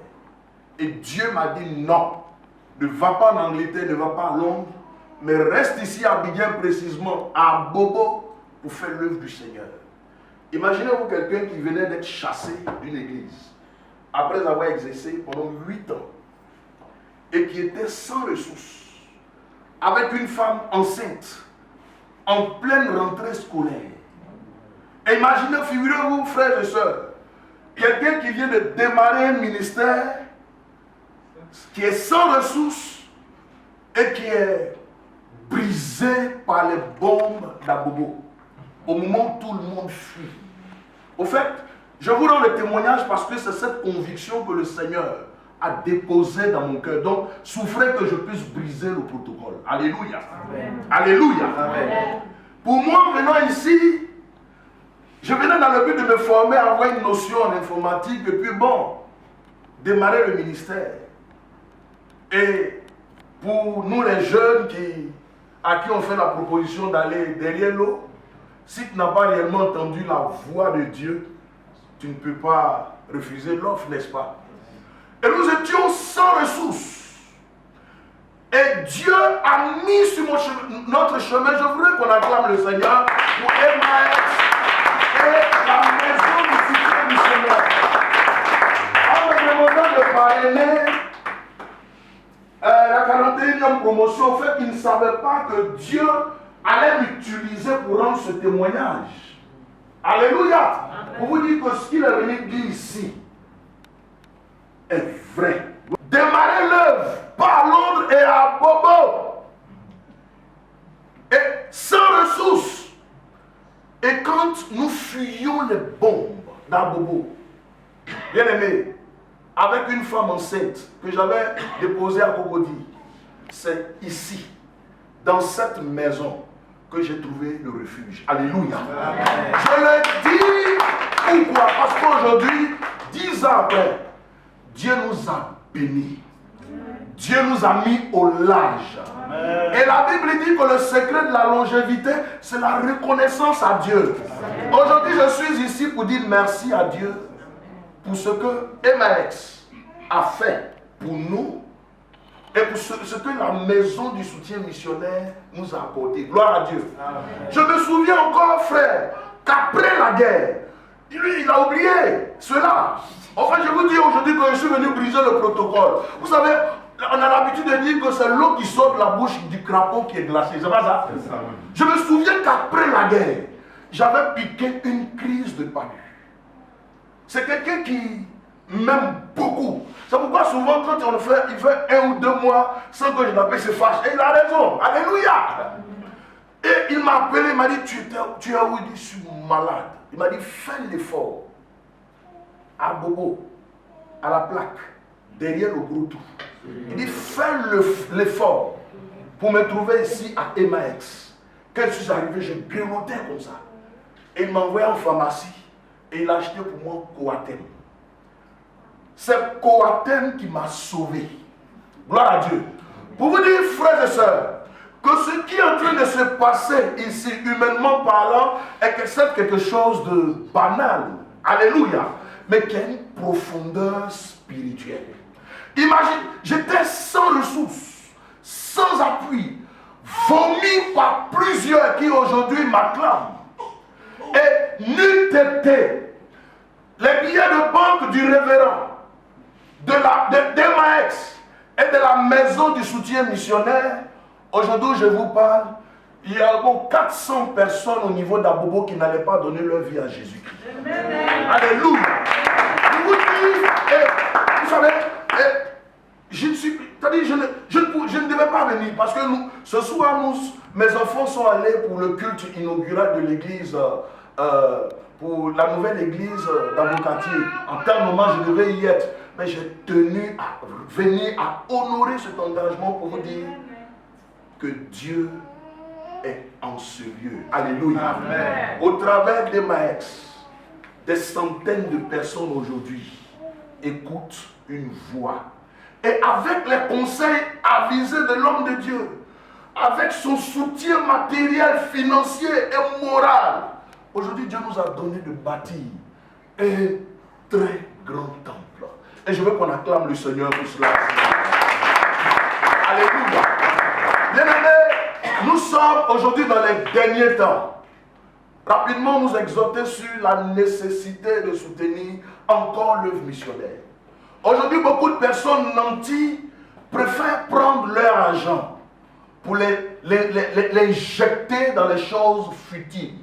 Et Dieu m'a dit non, ne va pas en Angleterre, ne va pas à Londres, mais reste ici à Abidjan, précisément à Bobo, pour faire l'œuvre du Seigneur. Imaginez-vous quelqu'un qui venait d'être chassé d'une église, après avoir exercé pendant 8 ans, et qui était sans ressources, avec une femme enceinte, en pleine rentrée scolaire. Et imaginez, figurez-vous, frères et sœurs, quelqu'un qui vient de démarrer un ministère, qui est sans ressources, et qui est brisé par les bombes d'Abobo, au moment où tout le monde fuit. Au fait, je vous rends le témoignage parce que c'est cette conviction que le Seigneur a déposée dans mon cœur. Donc, souffrez que je puisse briser le protocole. Alléluia. Amen. Alléluia. Amen. Pour moi, venant ici, je venais dans le but de me former, avoir une notion en informatique, et puis bon, démarrer le ministère. Et pour nous les jeunes à qui on fait la proposition d'aller derrière l'eau, si tu n'as pas réellement entendu la voix de Dieu, tu ne peux pas refuser l'offre, n'est-ce pas? Et nous étions sans ressources. Et Dieu a mis sur notre chemin, je voudrais qu'on acclame le Seigneur pour MAX et la maison du soutien missionnaire. En me demandant de parrainer la 41e promotion, au fait qu'ils ne savaient pas que Dieu allait m'utiliser pour rendre ce témoignage. Alléluia. Pour vous dire que ce qu'il est venu dire ici est vrai. Démarrer l'œuvre, pas à Londres et à Bobo. Et sans ressources. Et quand nous fuyions les bombes d'Abobo, bien aimé, avec une femme enceinte que j'avais déposée à Cocody, c'est ici, dans cette maison, que j'ai trouvé le refuge. Alléluia. Amen. Je le dis pourquoi? Parce qu'aujourd'hui, 10 ans après, Dieu nous a bénis. Dieu nous a mis au large. Amen. Et la Bible dit que le secret de la longévité, c'est la reconnaissance à Dieu. Aujourd'hui, je suis ici pour dire merci à Dieu pour ce que MAX a fait pour nous et pour ce que la maison du soutien missionnaire nous a apporté. Gloire à Dieu. Amen. Je me souviens encore, frère, qu'après la guerre, lui, il a oublié cela. Enfin, je vous dis aujourd'hui que je suis venu briser le protocole. Vous savez, on a l'habitude de dire que c'est l'eau qui sort de la bouche du crapaud qui est glacée. C'est pas ça? C'est ça, oui. Je me souviens qu'après la guerre, j'avais piqué une crise de panique. C'est quelqu'un qui m'aime beaucoup. C'est pourquoi souvent quand il fait 1 ou 2 mois sans que je l'appelle, se fâche. Et il a raison. Alléluia. Et il m'a appelé, il m'a dit, tu es où? Il dit, je suis malade. Il m'a dit, fais l'effort à Bobo, à la plaque, derrière le gros tout. Il dit, fais l'effort pour me trouver ici à Emmaex. Quand je suis arrivé, je grignotais comme ça. Et il m'a envoyé en pharmacie et il a acheté pour moi Coatem. C'est Coatem qui m'a sauvé. Gloire à Dieu. Pour vous dire, frères et sœurs, que ce qui est en train de se passer ici, humainement parlant, est quelque chose de banal. Alléluia. Mais qui a une profondeur spirituelle. Imagine, j'étais sans ressources, sans appui, vomi par plusieurs qui aujourd'hui m'acclament. Et n'eût été les billets de banque du révérend, d'Emmaex et de la maison du soutien missionnaire, aujourd'hui je vous parle, il y a 400 personnes au niveau d'Abobo qui n'allaient pas donner leur vie à Jésus-Christ. Alléluia. Je vous dis, vous savez, je ne devais pas venir parce que ce soir, mes enfants sont allés pour le culte inaugural de l'église, pour la nouvelle église d'Abocatier. En tel moment, je devais y être. Mais j'ai tenu à venir à honorer cet engagement pour vous dire que Dieu est en ce lieu. Alléluia. Amen. Au travers d'Emmaex, des centaines de personnes aujourd'hui écoutent une voix. Et avec les conseils avisés de l'homme de Dieu, avec son soutien matériel, financier et moral, aujourd'hui Dieu nous a donné de bâtir un très grand temple. Et je veux qu'on acclame le Seigneur pour cela. Alléluia. Bien-aimés, nous sommes aujourd'hui dans les derniers temps. Rapidement, nous exhorter sur la nécessité de soutenir encore l'œuvre missionnaire. Aujourd'hui, beaucoup de personnes nantis préfèrent prendre leur argent pour les jeter dans les choses futiles.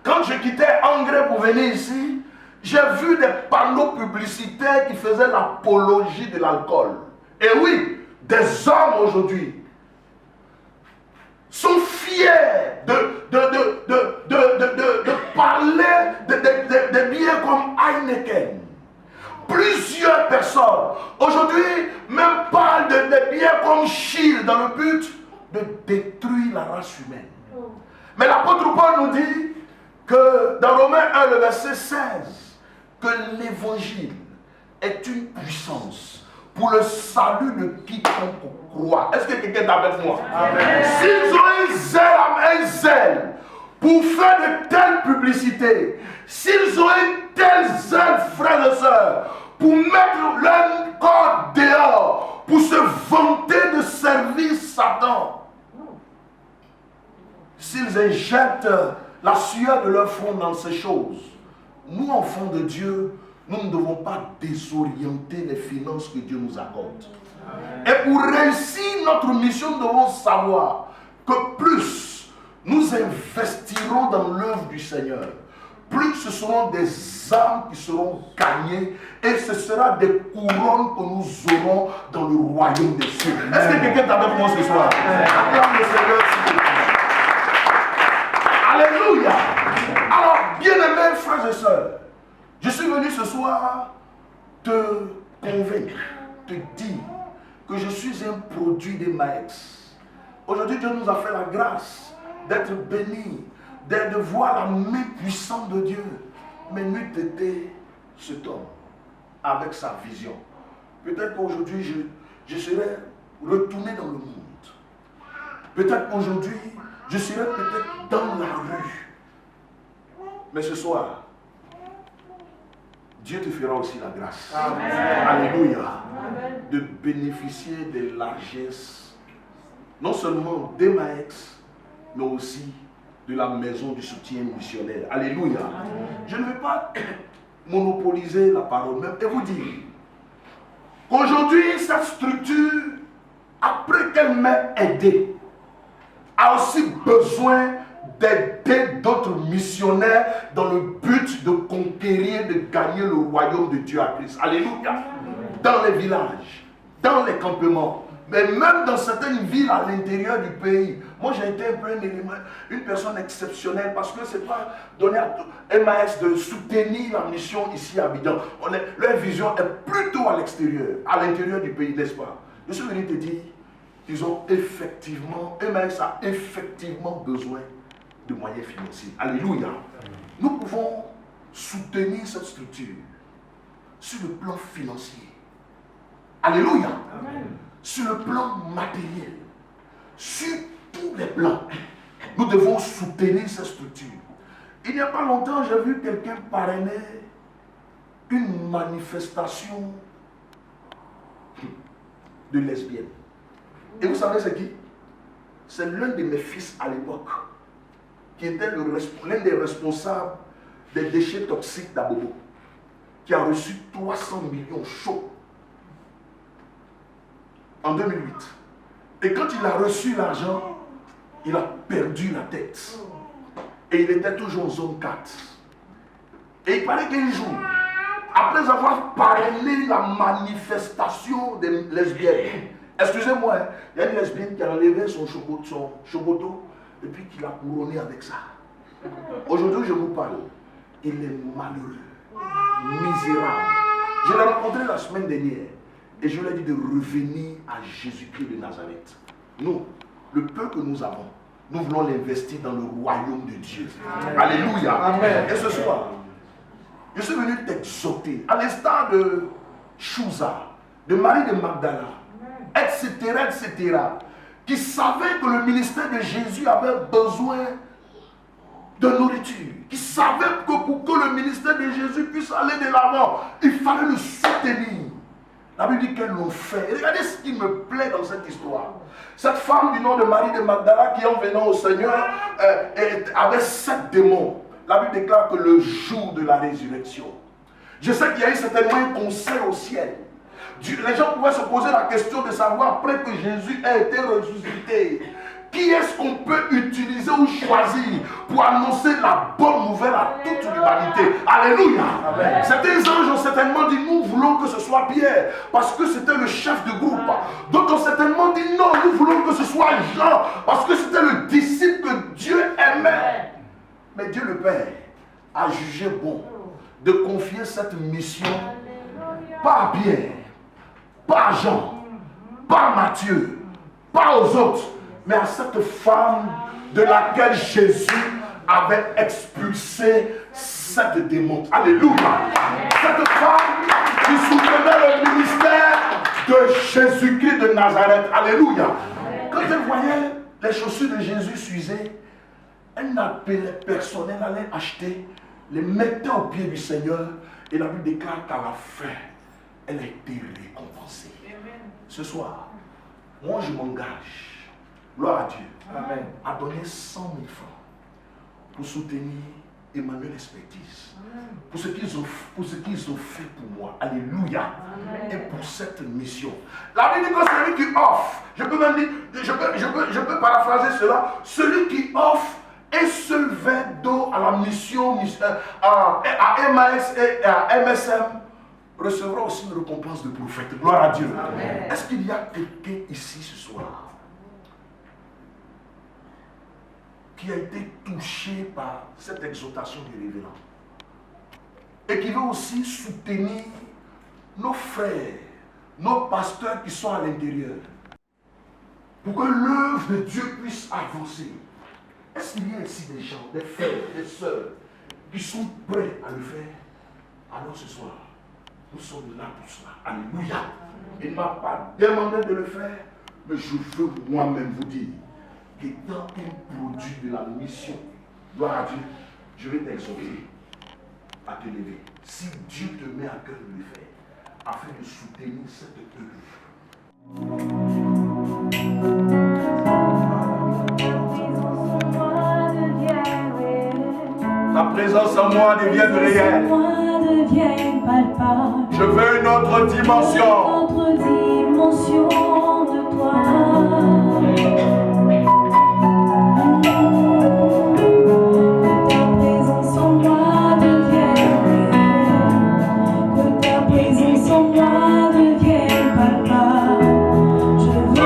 Quand je quittais Angers pour venir ici, j'ai vu des panneaux publicitaires qui faisaient l'apologie de l'alcool. Et oui, des hommes aujourd'hui sont fiers de parler de biens comme Heineken. Plusieurs personnes aujourd'hui même parlent de biens comme Shield dans le but de détruire la race humaine. Mais l'apôtre Paul nous dit que dans Romains 1, le verset 16, que l'évangile est une puissance pour le salut de quiconque croit. Est-ce que quelqu'un est avec moi? Amen. S'ils ont un zèle pour faire de telles publicités, s'ils ont un tel zèle, frères et sœurs, pour mettre leur corps dehors, pour se vanter de servir Satan, s'ils injectent la sueur de leur front dans ces choses, nous, enfants de Dieu, nous ne devons pas désorienter les finances que Dieu nous accorde. Amen. Et pour réussir notre mission, nous devons savoir que plus nous investirons dans l'œuvre du Seigneur, plus ce seront des âmes qui seront gagnées et ce sera des couronnes que nous aurons dans le royaume des cieux. Est-ce que quelqu'un est avec moi ce soir? Acclame le Seigneur, s'il vous plaît. Alléluia. Alors, bien-aimés frères et sœurs, je suis venu ce soir te convaincre, te dire que je suis un produit d'Emmaex. Aujourd'hui, Dieu nous a fait la grâce d'être bénis, de voir la main puissante de Dieu. Mais n'eût été cet homme avec sa vision. Peut-être qu'aujourd'hui, je serais retourné dans le monde. Peut-être qu'aujourd'hui, je serais peut-être dans la rue. Mais ce soir, Dieu te fera aussi la grâce. Amen. Alléluia. Amen. De bénéficier des largesses, non seulement d'Emmaex, mais aussi de la maison du soutien missionnaire. Alléluia. Amen. Je ne vais pas monopoliser la parole même et vous dire qu'aujourd'hui, cette structure, après qu'elle m'ait aidé, a aussi besoin d'aider d'autres missionnaires dans le but de conquérir, de gagner le royaume de Dieu à Christ. Alléluia. Dans les villages, dans les campements, Mais même dans certaines villes à l'intérieur du pays, moi j'ai été un peu une personne exceptionnelle parce que ce n'est pas donné à MAS de soutenir la mission ici à Abidjan. Leur vision est plutôt à l'extérieur, à l'intérieur du pays, n'est-ce pas? Je suis venu te dire, ils ont effectivement, MAS a effectivement besoin de moyens financiers. Alléluia. Nous pouvons soutenir cette structure sur le plan financier. Alléluia. Amen. Sur le plan matériel, sur tous les plans, nous devons soutenir cette structure. Il n'y a pas longtemps, j'ai vu quelqu'un parrainer une manifestation de lesbiennes. Et vous savez c'est qui? C'est l'un de mes fils à l'époque, qui était l'un des responsables des déchets toxiques d'Abobo, qui a reçu 300 millions chauds en 2008. Et quand il a reçu l'argent, il a perdu la tête. Et il était toujours en zone 4. Et il paraît qu'un jour, après avoir parrainé la manifestation des lesbiennes, excusez-moi, hein, il y a une lesbienne qui a enlevé son choboto et puis qui l'a couronné avec ça. Aujourd'hui, je vous parle. Il est malheureux, misérable. Je l'ai rencontré la semaine dernière. Et je lui ai dit de revenir à Jésus-Christ de Nazareth. Nous, le peu que nous avons, nous voulons l'investir dans le royaume de Dieu. Amen. Alléluia. Amen. Et ce soir, je suis venu t'exhorter, à l'instar de Chouza, de Marie de Magdala, etc., qui savaient que le ministère de Jésus avait besoin de nourriture, qui savaient que pour que le ministère de Jésus puisse aller de l'avant, il fallait le soutenir. La Bible dit qu'elles l'ont fait. Et regardez ce qui me plaît dans cette histoire. Cette femme du nom de Marie de Magdala qui en venant au Seigneur avait 7 démons. La Bible déclare que le jour de la résurrection, je sais qu'il y a eu certainement un concert au ciel. Les gens pouvaient se poser la question de savoir après que Jésus a été ressuscité, qui est-ce qu'on peut utiliser ou choisir pour annoncer la bonne nouvelle à toute l'humanité? Alléluia. Certains anges ont certainement dit, nous voulons que ce soit Pierre, parce que c'était le chef de groupe. D'autres ont certainement dit, non, nous voulons que ce soit Jean, parce que c'était le disciple que Dieu aimait. Mais Dieu le Père a jugé bon de confier cette mission, pas à Pierre, pas à Jean, pas à Matthieu, pas aux autres, mais à cette femme de laquelle Jésus avait expulsé 7 démons. Alléluia. Cette femme qui soutenait le ministère de Jésus-Christ de Nazareth. Alléluia. Quand elle voyait les chaussures de Jésus s'user, elle n'appelait personne, elle allait acheter, les mettait aux pieds du Seigneur, et la Bible déclare qu'à la fin, elle a été récompensée. Ce soir, moi je m'engage, gloire à Dieu, amen, à donner 100 000 francs pour soutenir Emmanuel Expertise, pour ce qu'ils ont fait pour moi. Alléluia. Amen. Et pour cette mission. La Bible dit que celui qui offre, je peux même dire, je peux paraphraser cela, celui qui offre un seul verre d'eau à la mission, à MAS et à MSM, recevra aussi une récompense de prophète. Gloire à Dieu. Est-ce qu'il y a quelqu'un ici ce soir qui a été touché par cette exhortation du révérend et qui veut aussi soutenir nos frères, nos pasteurs qui sont à l'intérieur pour que l'œuvre de Dieu puisse avancer? Est-ce qu'il y a ici des gens, des frères, des sœurs qui sont prêts à le faire? Alors ce soir, nous sommes là pour cela. Alléluia. Il ne m'a pas demandé de le faire, mais je veux moi-même vous dire qu'étant un produit de la mission, gloire à Dieu, je vais t'exhorter à te lever. Si Dieu te met à cœur de le faire, afin de soutenir cette œuvre. Ta présence en moi devienne réelle. Je veux une autre dimension. De toi. Ta présence en moi devienne palpable. Je veux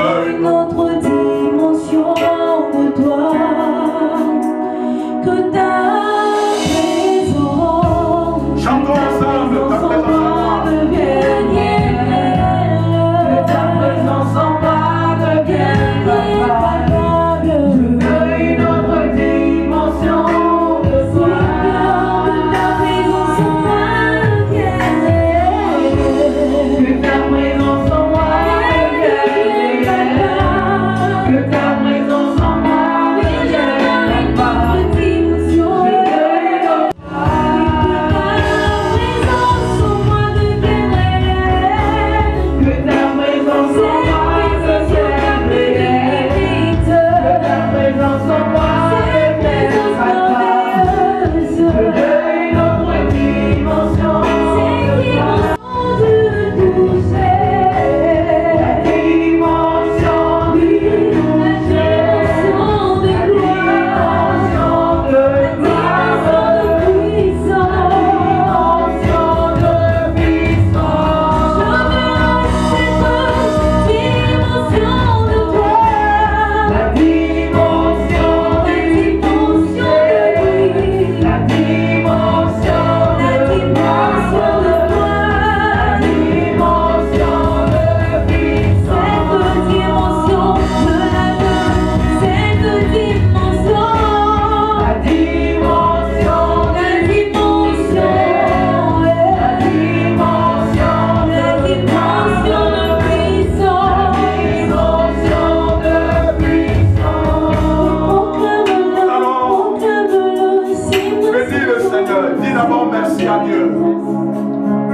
Dieu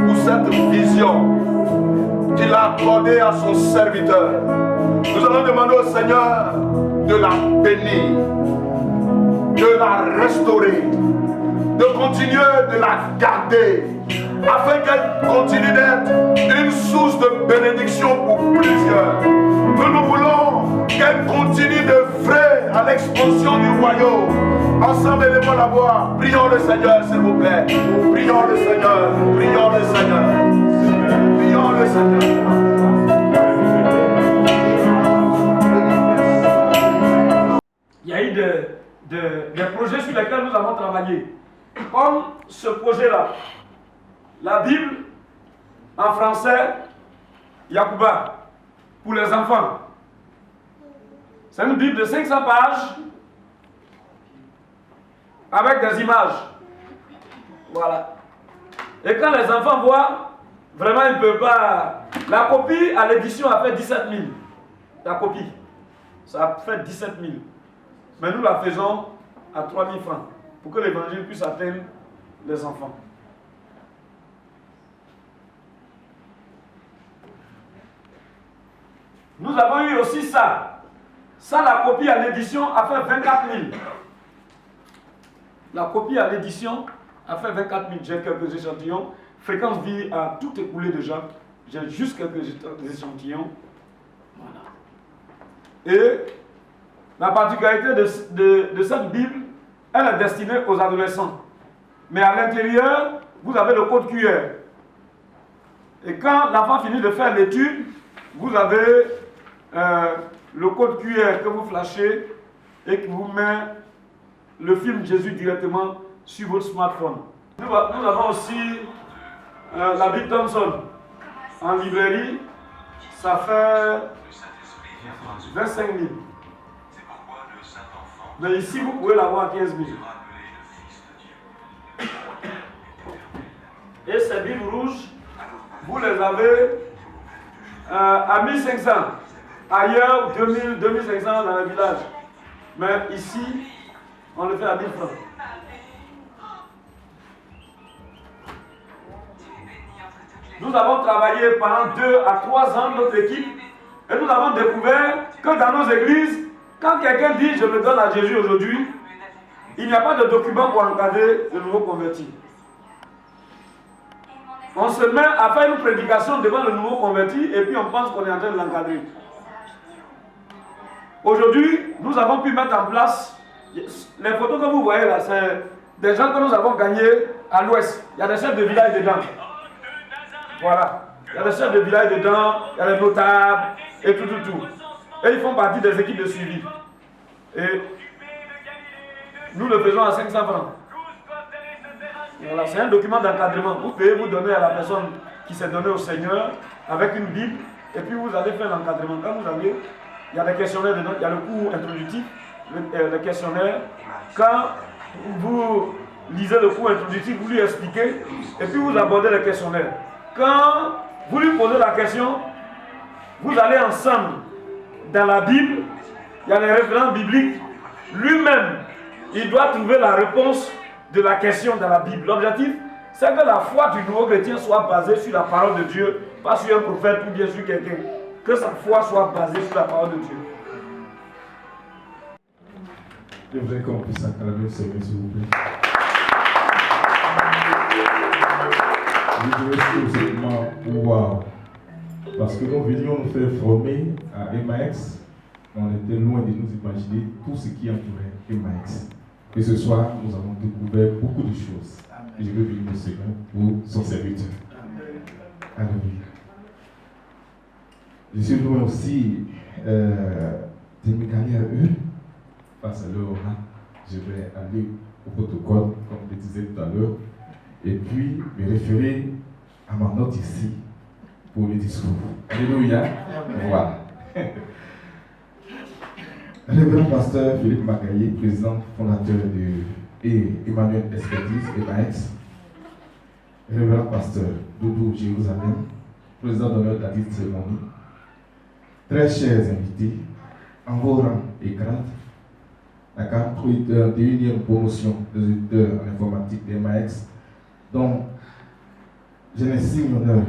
pour cette vision qu'il a accordée à son serviteur. Nous allons demander au Seigneur de la bénir, de la restaurer, de continuer de la garder, afin qu'elle continue d'être une source de bénédiction pour plusieurs. Nous voulons qu'elle continue d'œuvrer à l'expansion du royaume. Ensemble, élevons la voix. Prions le Seigneur, s'il vous plaît. Prions le Seigneur. Prions le Seigneur. Prions le Seigneur. Il y a eu des projets sur lesquels nous avons travaillé. Comme ce projet-là, la Bible en français, Yacouba, pour les enfants. C'est une Bible de 500 pages avec des images. Voilà. Et quand les enfants voient, vraiment ils ne peuvent pas. La copie à l'édition a fait 17 000. La copie, ça a fait 17 000. Mais nous la faisons à 3 000 francs pour que l'évangile puisse atteindre les enfants. Nous avons eu aussi ça. Ça, la copie à l'édition a fait 24 000. La copie à l'édition a fait 24 000. J'ai quelques échantillons. Fréquence vie a tout écoulé déjà. J'ai juste quelques échantillons. Voilà. Et la particularité de cette Bible, elle est destinée aux adolescents. Mais à l'intérieur, vous avez le code QR. Et quand l'enfant finit de faire l'étude, vous avez le code QR que vous flashez et qui vous met le film Jésus directement sur votre smartphone. Nous avons aussi la Bible Thompson en librairie. Ça fait 25 000. Mais ici, vous pouvez l'avoir à 15 000. Et ces Bibles rouges, vous les avez à 1500. Ailleurs, 2000, 2500 dans le village. Mais ici, on le fait à 1000 francs. Nous avons travaillé pendant 2 à 3 ans notre équipe et nous avons découvert que dans nos églises, quand quelqu'un dit je me donne à Jésus aujourd'hui, il n'y a pas de document pour encadrer le nouveau converti. On se met à faire une prédication devant le nouveau converti et puis on pense qu'on est en train de l'encadrer. Aujourd'hui, nous avons pu mettre en place, les photos que vous voyez là, c'est des gens que nous avons gagnés à l'ouest. Il y a des chefs de village dedans. Voilà. Il y a des chefs de village dedans, il y a des notables et tout. Et ils font partie des équipes de suivi. Et nous le faisons à 500 francs. Voilà, c'est un document d'encadrement. Vous pouvez vous donner à la personne qui s'est donnée au Seigneur avec une Bible et puis vous allez faire l'encadrement. Quand vous avez, il y a des questionnaires dedans, il y a le cours introductif, le questionnaire. Quand vous lisez le cours introductif, vous lui expliquez et puis vous abordez le questionnaire. Quand vous lui posez la question, vous allez ensemble dans la Bible, il y a les références bibliques. Lui-même, il doit trouver la réponse de la question dans la Bible. L'objectif, c'est que la foi du nouveau chrétien soit basée sur la parole de Dieu, pas sur un prophète ou bien sur quelqu'un. Que sa foi soit basée sur la parole de Dieu. Je voudrais qu'on puisse acclamer le Seigneur, s'il vous plaît. Je voudrais simplement pouvoir, parce que nous venions nous faire former à Emmaüs, on était loin de nous imaginer tout ce qui entourait Emmaüs. Et ce soir, nous avons découvert beaucoup de choses. Et je veux bénir le Seigneur pour son serviteur. Alléluia. Je suis loin aussi de me gagner à eux. Face à leur oral, je vais aller au protocole, comme je le disais tout à l'heure, et puis me référer à ma note ici pour le discours. Alléluia. Voilà. Révérend pasteur Philippe Magaillé, président fondateur de Emmanuel Expertise Emmaüs. Révérend pasteur Doudou Jérusalem, président d'honneur de la dite cérémonie. Très chers invités, en vos rangs et grades, la 41e promotion des auditeurs en informatique d'Emmaüs, dont je n'estime l'honneur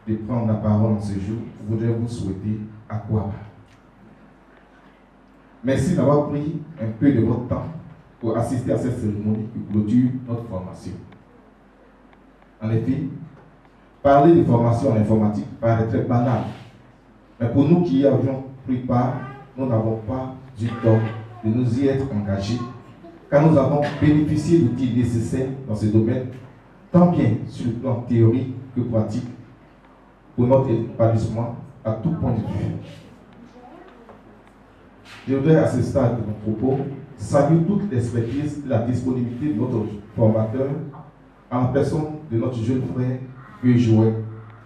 de prendre la parole en ce jour. Je voudrais vous souhaiter à quoi. Merci d'avoir pris un peu de votre temps pour assister à cette cérémonie qui clôture notre formation. En effet, parler de formation en informatique paraît très banal, mais pour nous qui y avions pris part, nous n'avons pas du tort de nous y être engagés, car nous avons bénéficié d'outils nécessaires dans ce domaine, tant bien sur le plan théorique que pratique, pour notre épanouissement à tout point de vue. Je voudrais à ce stade de mon propos saluer toute l'expertise et la disponibilité de notre formateur en la personne de notre jeune frère Joël,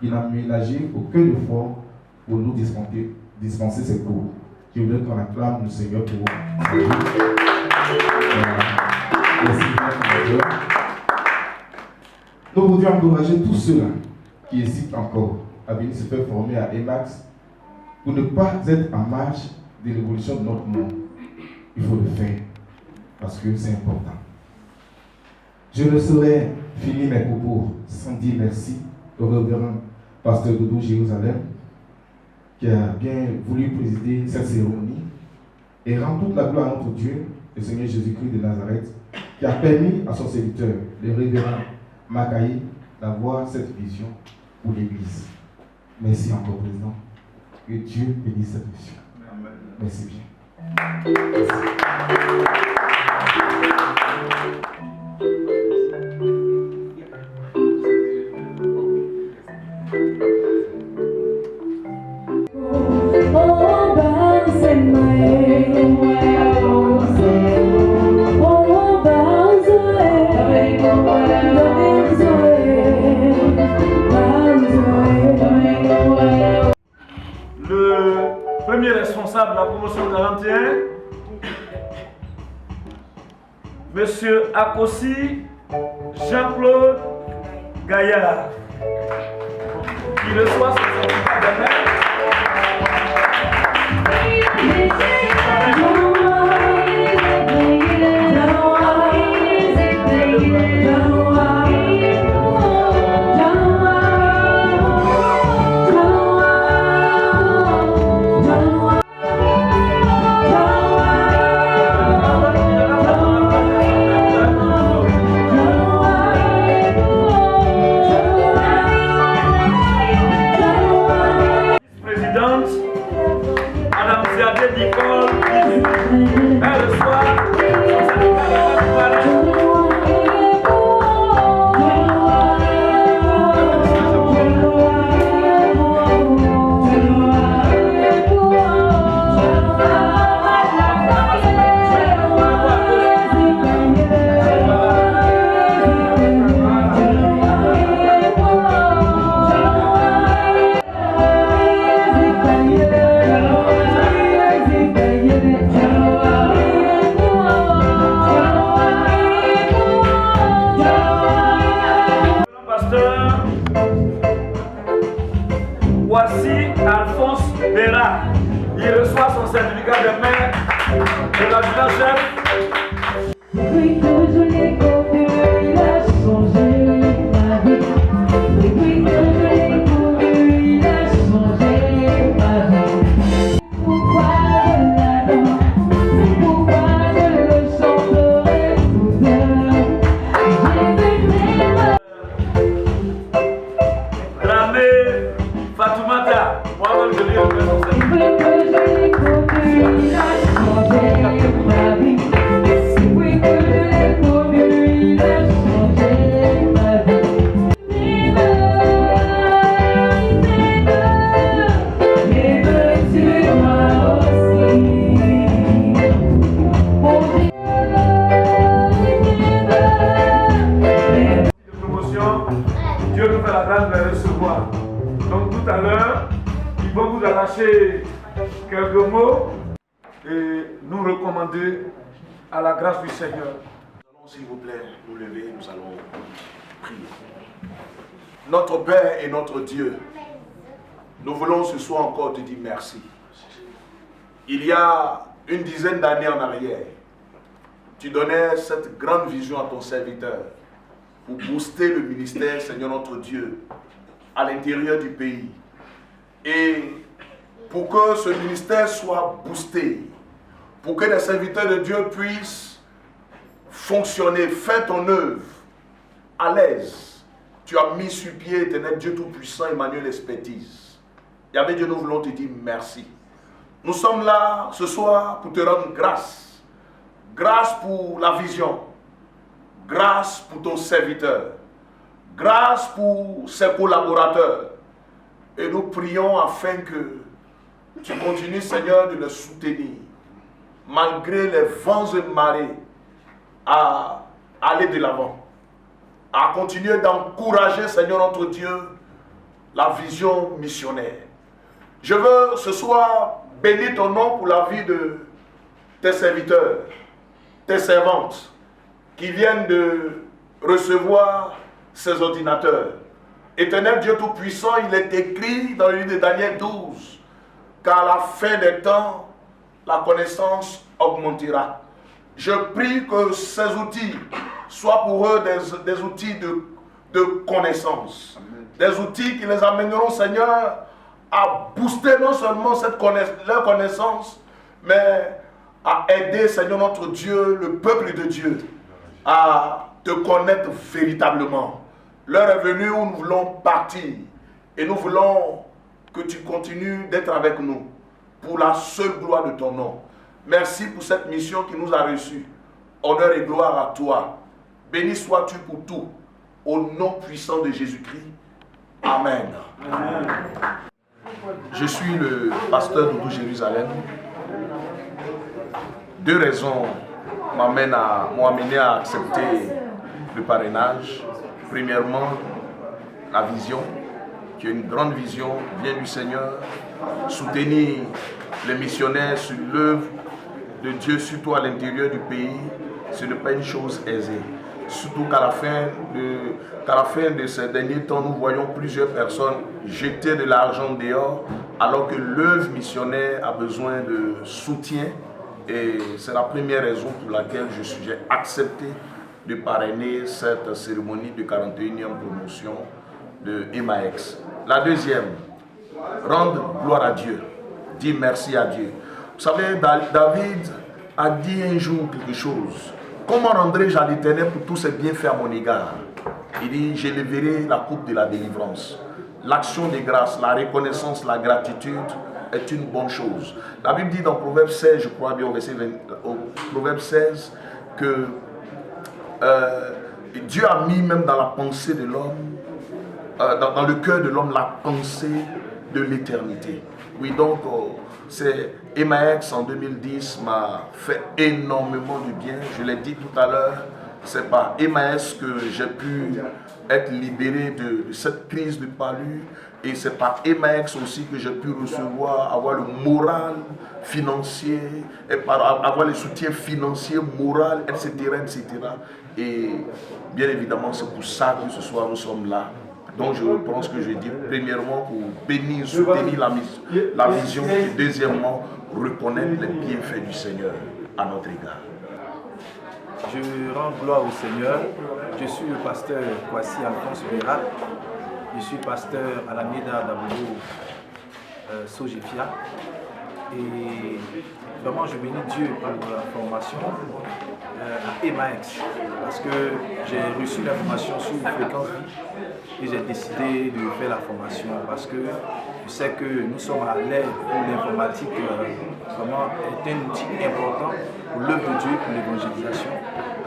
qui n'a ménagé aucun effort pour nous dispenser ces cours. Je voudrais qu'on acclame le Seigneur pour vous. Merci. Nous voudrions encourager tous ceux-là qui hésitent encore à venir se faire former à EMAX pour ne pas être en marge de l'évolution de notre monde. Il faut le faire parce que c'est important. Je ne saurais finir mes propos sans dire merci au révérend pasteur Doudou Jérusalem qui a bien voulu présider cette cérémonie et rendre toute la gloire à notre Dieu, le Seigneur Jésus-Christ de Nazareth, qui a permis à son serviteur, le révérend Makaï, d'avoir cette vision pour l'Église. Merci encore, Président. Que Dieu bénisse cette mission. Merci bien. Le premier responsable de la promotion 41, Monsieur Akossi Jean-Claude Gaillard, qui reçoit son certificat de maître. Il reçoit son certificat de maître de l'adjudant-chef. Depuis que je l'ai connu, il a changé ma vie. Depuis que je l'ai connu, il a changé ma vie. Pourquoi je l'adore, pourquoi je le chanterai tout seul. J'ai fait mes Ramé Fatoumata, moi-même je lui ai remis son certificat. depuis que je l'ai connu, il a changé ma vie. Depuis que je l'ai connu, il a changé ma vie. Il veut sur moi aussi. Mon Dieu, De promotion, Dieu nous fait la grâce de les recevoir. Donc tout à l'heure, ils vont vous arracher quelques mots et nous recommander à la grâce du Seigneur. Nous allons, s'il vous plaît, nous lever, nous allons prier. Notre Père et notre Dieu, nous voulons ce soir encore te dire merci. Il y a une dizaine d'années en arrière, tu donnais cette grande vision à ton serviteur pour booster le ministère, Seigneur notre Dieu, à l'intérieur du pays. Et pour que ce ministère soit boosté, pour que les serviteurs de Dieu puissent fonctionner, faire ton œuvre à l'aise, tu as mis sur pied, éternel Dieu Tout-Puissant, Emmanuel Expertise. Yahvé Dieu, nous voulons te dire merci. Nous sommes là ce soir pour te rendre grâce. Grâce pour la vision. Grâce pour ton serviteur. Grâce pour ses collaborateurs. Et nous prions afin que tu continues, Seigneur, de le soutenir. Malgré les vents et marées, à aller de l'avant. À continuer d'encourager, Seigneur notre Dieu, la vision missionnaire. Je veux ce soir bénir ton nom pour la vie de tes serviteurs, tes servantes, qui viennent de recevoir ces ordinateurs. Éternel Dieu Tout-Puissant, il est écrit dans le livre de Daniel 12 qu'à la fin des temps, la connaissance augmentera. Je prie que ces outils soient pour eux des outils de connaissance. Des outils qui les amèneront, Seigneur, à booster non seulement leur connaissance, mais à aider, Seigneur notre Dieu, le peuple de Dieu, à te connaître véritablement. L'heure est venue où nous voulons partir et nous voulons que tu continues d'être avec nous pour la seule gloire de ton nom. Merci pour cette mission qui nous a reçus. Honneur et gloire à toi. Béni sois-tu pour tout. Au nom puissant de Jésus-Christ. Amen. Amen. Je suis le pasteur Doudou Jérusalem. Deux raisons m'ont amené à accepter le parrainage. Premièrement, la vision, qui est une grande vision, vient du Seigneur. Soutenir les missionnaires sur l'œuvre de Dieu, surtout à l'intérieur du pays, ce n'est pas une chose aisée. Surtout qu'à la fin de ces derniers temps, nous voyons plusieurs personnes jeter de l'argent dehors, alors que l'œuvre missionnaire a besoin de soutien. Et c'est la première raison pour laquelle j'ai accepté de parrainer cette cérémonie de 41e promotion de Emmaex. La deuxième, rendre gloire à Dieu, dire merci à Dieu. Vous savez, David a dit un jour quelque chose. Comment rendrai-je à l'Éternel pour tous ses bienfaits à mon égard? Il dit, j'élèverai la coupe de la délivrance. L'action de grâce, la reconnaissance, la gratitude est une bonne chose. La Bible dit dans Proverbe 16, je crois bien au Proverbe 16, que Dieu a mis même dans la pensée de l'homme, dans le cœur de l'homme, la pensée de l'éternité. Oui, donc, c'est Emmaex en 2010 m'a fait énormément de bien. Je l'ai dit tout à l'heure, c'est par Emmaex que j'ai pu être libéré de cette crise de palu. Et c'est par Emmaex aussi que j'ai pu avoir le moral financier, et avoir le soutien financier, moral, etc., etc. Et bien évidemment, c'est pour ça que ce soir nous sommes là. Donc je reprends ce que je dis, premièrement pour bénir, soutenir la vision, et deuxièmement, reconnaître les bienfaits du Seigneur à notre égard. Je rends gloire au Seigneur. Je suis le pasteur Kwasi Alphonse Bérat. Je suis pasteur à la Méda d'Aboulou Sojefia. Et vraiment, je bénis Dieu pour la formation à Emmaex. Parce que j'ai reçu l'information sur Fréquence Vie et j'ai décidé de faire la formation parce que je sais que nous sommes à l'ère où l'informatique vraiment est un outil important pour l'œuvre de Dieu, pour l'évangélisation.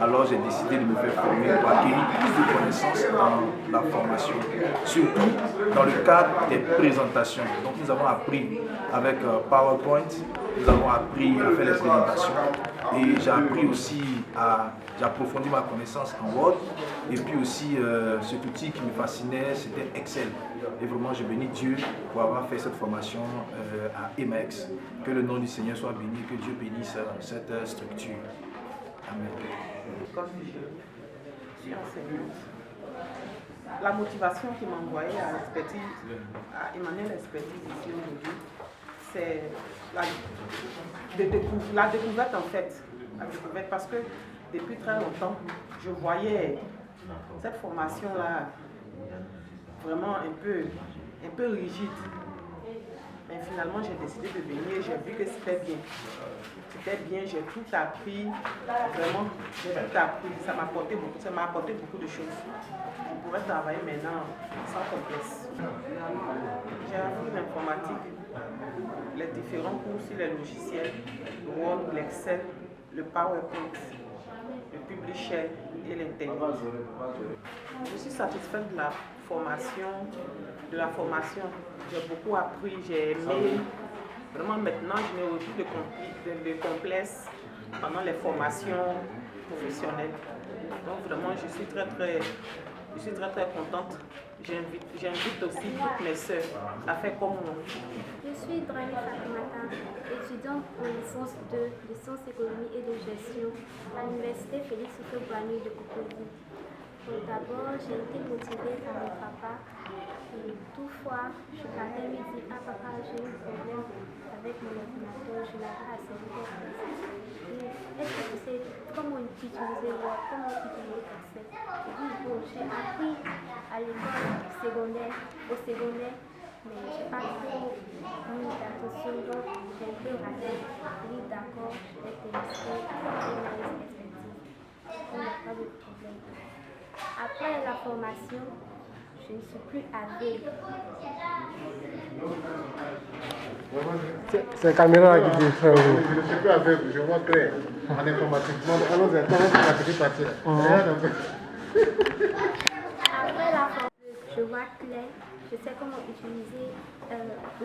Alors j'ai décidé de me faire former pour acquérir plus de connaissances dans la formation, surtout dans le cadre des présentations. Donc nous avons appris avec PowerPoint, nous avons appris à faire les présentations et j'ai appris aussi j'ai approfondi ma connaissance en Word et puis aussi cet outil qui me fascinait, c'était Excel. Et vraiment je bénis Dieu pour avoir fait cette formation à Emmaex. Que le nom du Seigneur soit béni, que Dieu bénisse cette structure. Amen. Comme je suis enseignante, la motivation qui m'a envoyé à l'expertise, à Emmanuel Expertise ici aujourd'hui, c'est la découverte en fait. La découverte parce que depuis très longtemps, je voyais cette formation-là, vraiment un peu rigide. Mais finalement, j'ai décidé de venir, j'ai vu que c'était bien. C'était bien, j'ai tout appris, vraiment, j'ai tout appris. Ça m'a apporté beaucoup de choses. Je pourrais travailler maintenant sans complexe. J'ai appris l'informatique, les différents cours sur les logiciels, le Word, l'Excel, le PowerPoint, le Publisher et l'Internet. Je suis satisfaite de la formation. J'ai beaucoup appris, j'ai aimé. Vraiment maintenant, je n'ai plus de complexe pendant les formations professionnelles. Donc vraiment, je suis très contente. J'invite aussi toutes mes sœurs à faire comme moi. Je suis Drani Fatimata, étudiante en licence 2 de sciences économie et de gestion à l'université Félix Houphouët-Boigny de Cocody. D'abord, j'ai été motivée par mon papa. Et toutefois, je partais lui dire à papa, j'ai eu un problème avec mon ordinateur, je n'avais pas assez de temps. Est-ce que tu sais comment utiliser Word, comment utiliser Excel? Je dis bon, j'ai appris à l'école secondaire, mais je n'ai pas trop mis d'attention, donc j'ai un peu raté. Je dis d'accord, je vais te laisser une expertise. Il n'y a pas de problème. Après la formation, je ne suis plus aveugle. C'est la caméra qui dit frère. Je ne suis plus aveugle, je vois clair en informatique. Allons-y, la petite partie. Après la formation, je vois clair, je sais comment utiliser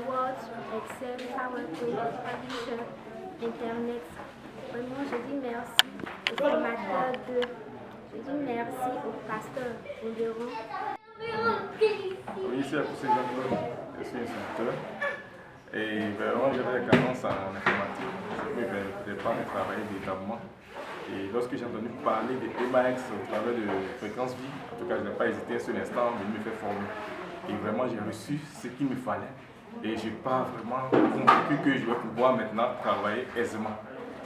Word, Excel, PowerPoint, Publisher, Internet. Vraiment, je dis merci au formateur je dis merci au pasteur Odéron. Oui, ici à Poussé Jean-Claude, je suis instructeur et vraiment j'ai des carences en informatique. Je ne peux pas travailler véritablement. Et lorsque j'ai entendu parler de EMAX au travers de Fréquence Vie, en tout cas je n'ai pas hésité un seul instant de me faire former. Et vraiment j'ai reçu ce qu'il me fallait. Et je pars vraiment convaincu que je vais pouvoir maintenant travailler aisément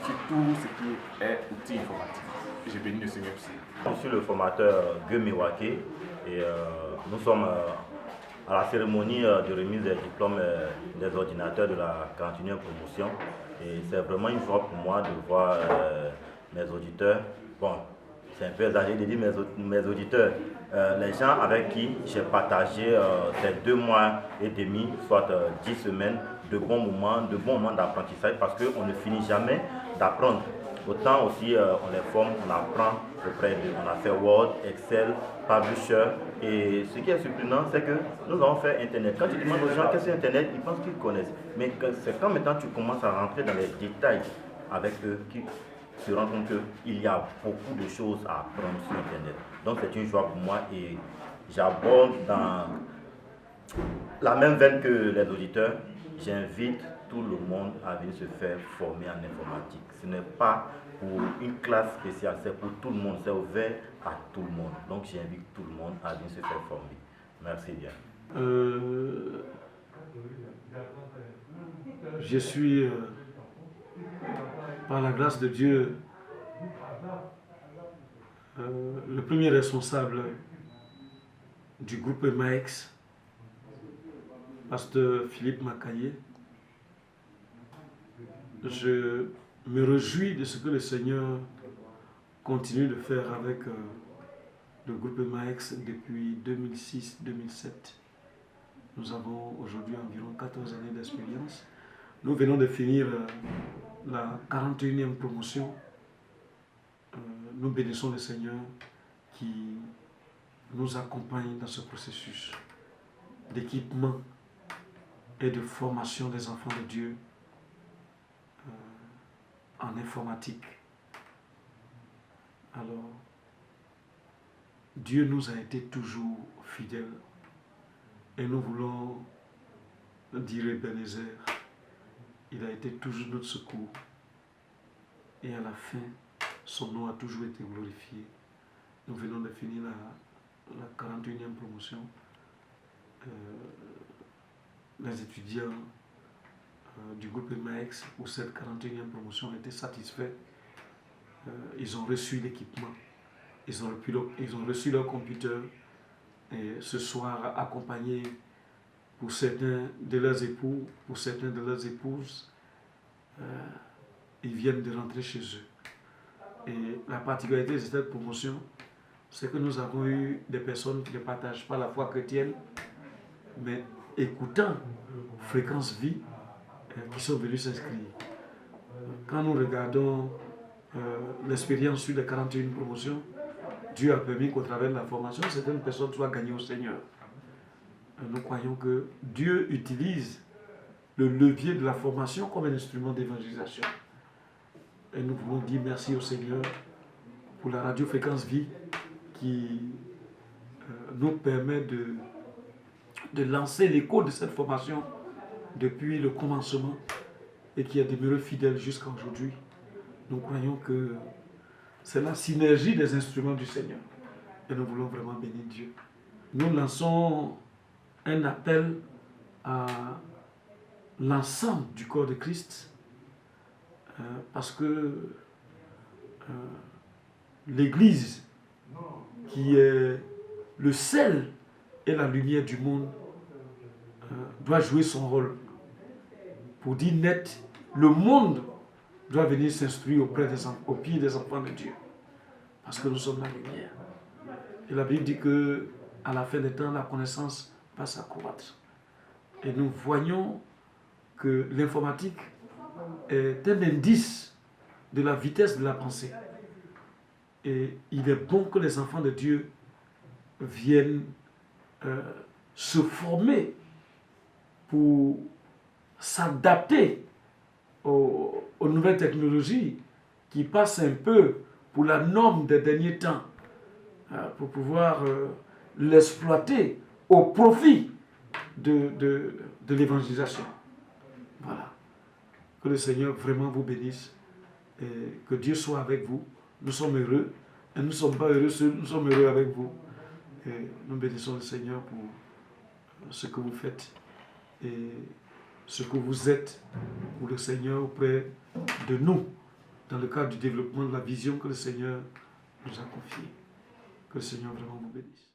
sur tout ce qui est outils informatiques. J'ai béni le Seigneur aussi. Je suis le formateur Gueux Miwake et nous sommes à la cérémonie de remise des diplômes des ordinateurs de la 41e promotion. Et c'est vraiment une joie pour moi de voir mes auditeurs. Bon, c'est un peu exagéré de dire mes auditeurs. Les gens avec qui j'ai partagé ces 2 mois et demi, soit 10 semaines, de bons moments d'apprentissage parce qu'on ne finit jamais d'apprendre. Autant aussi on les forme, on apprend auprès d'eux. On a fait Word, Excel, Publisher. Et ce qui est surprenant, c'est que nous avons fait Internet. Quand tu demandes aux gens qu'est-ce que c'est Internet, ils pensent qu'ils connaissent. Mais c'est quand maintenant tu commences à rentrer dans les détails avec eux qu'ils se rendent compte qu'il y a beaucoup de choses à apprendre sur Internet. Donc c'est une joie pour moi et j'aborde dans la même veine que les auditeurs. J'invite tout le monde à venir se faire former en informatique. Ce n'est pas pour une classe spéciale, c'est pour tout le monde, c'est ouvert à tout le monde. Donc j'invite tout le monde à venir se faire former. Merci bien. Je suis, par la grâce de Dieu, le premier responsable du groupe EMAX, pasteur Philippe Makaye. Je me réjouis de ce que le Seigneur continue de faire avec le groupe EMAX depuis 2006-2007. Nous avons aujourd'hui environ 14 années d'expérience. Nous venons de finir la 41e promotion. Nous bénissons le Seigneur qui nous accompagne dans ce processus d'équipement et de formation des enfants de Dieu en informatique. Alors, Dieu nous a été toujours fidèles et nous voulons dire Ebenezer, il a été toujours notre secours et à la fin, son nom a toujours été glorifié. Nous venons de finir la 41e promotion. Les étudiants du groupe EMAX pour cette 41e promotion étaient satisfaits. Ils ont reçu l'équipement ils ont reçu leur computer et ce soir accompagnés pour certains de leurs époux, pour certains de leurs épouses, ils viennent de rentrer chez eux. Et la particularité de cette promotion, c'est que nous avons eu des personnes qui ne partagent pas la foi chrétienne, mais écoutant Fréquence Vie, qui sont venus s'inscrire. Quand nous regardons l'expérience sur les 41 promotions, Dieu a permis qu'au travers de la formation, certaines personnes soient gagnées au Seigneur. Nous croyons que Dieu utilise le levier de la formation comme un instrument d'évangélisation. Et nous voulons dire merci au Seigneur pour la radio Fréquence Vie qui nous permet de lancer l'écho de cette formation depuis le commencement et qui a demeuré fidèle jusqu'à aujourd'hui. Nous croyons que c'est la synergie des instruments du Seigneur. Et nous voulons vraiment bénir Dieu. Nous lançons un appel à l'ensemble du corps de Christ parce que l'Église, qui est le sel et la lumière du monde, doit jouer son rôle. Pour dire net, le monde doit venir s'instruire au pied des enfants de Dieu. Parce que nous sommes la lumière. Et la Bible dit que à la fin des temps, la connaissance va s'accroître. Et nous voyons que l'informatique est un indice de la vitesse de la pensée. Et il est bon que les enfants de Dieu viennent se former pour s'adapter aux nouvelles technologies qui passent un peu pour la norme des derniers temps, pour pouvoir l'exploiter au profit de l'évangélisation. Voilà. Que le Seigneur vraiment vous bénisse et que Dieu soit avec vous. Nous sommes heureux et nous ne sommes pas heureux seuls, nous sommes heureux avec vous. Et nous bénissons le Seigneur pour ce que vous faites et ce que vous êtes pour le Seigneur auprès de nous dans le cadre du développement de la vision que le Seigneur nous a confiée. Que le Seigneur vraiment vous bénisse.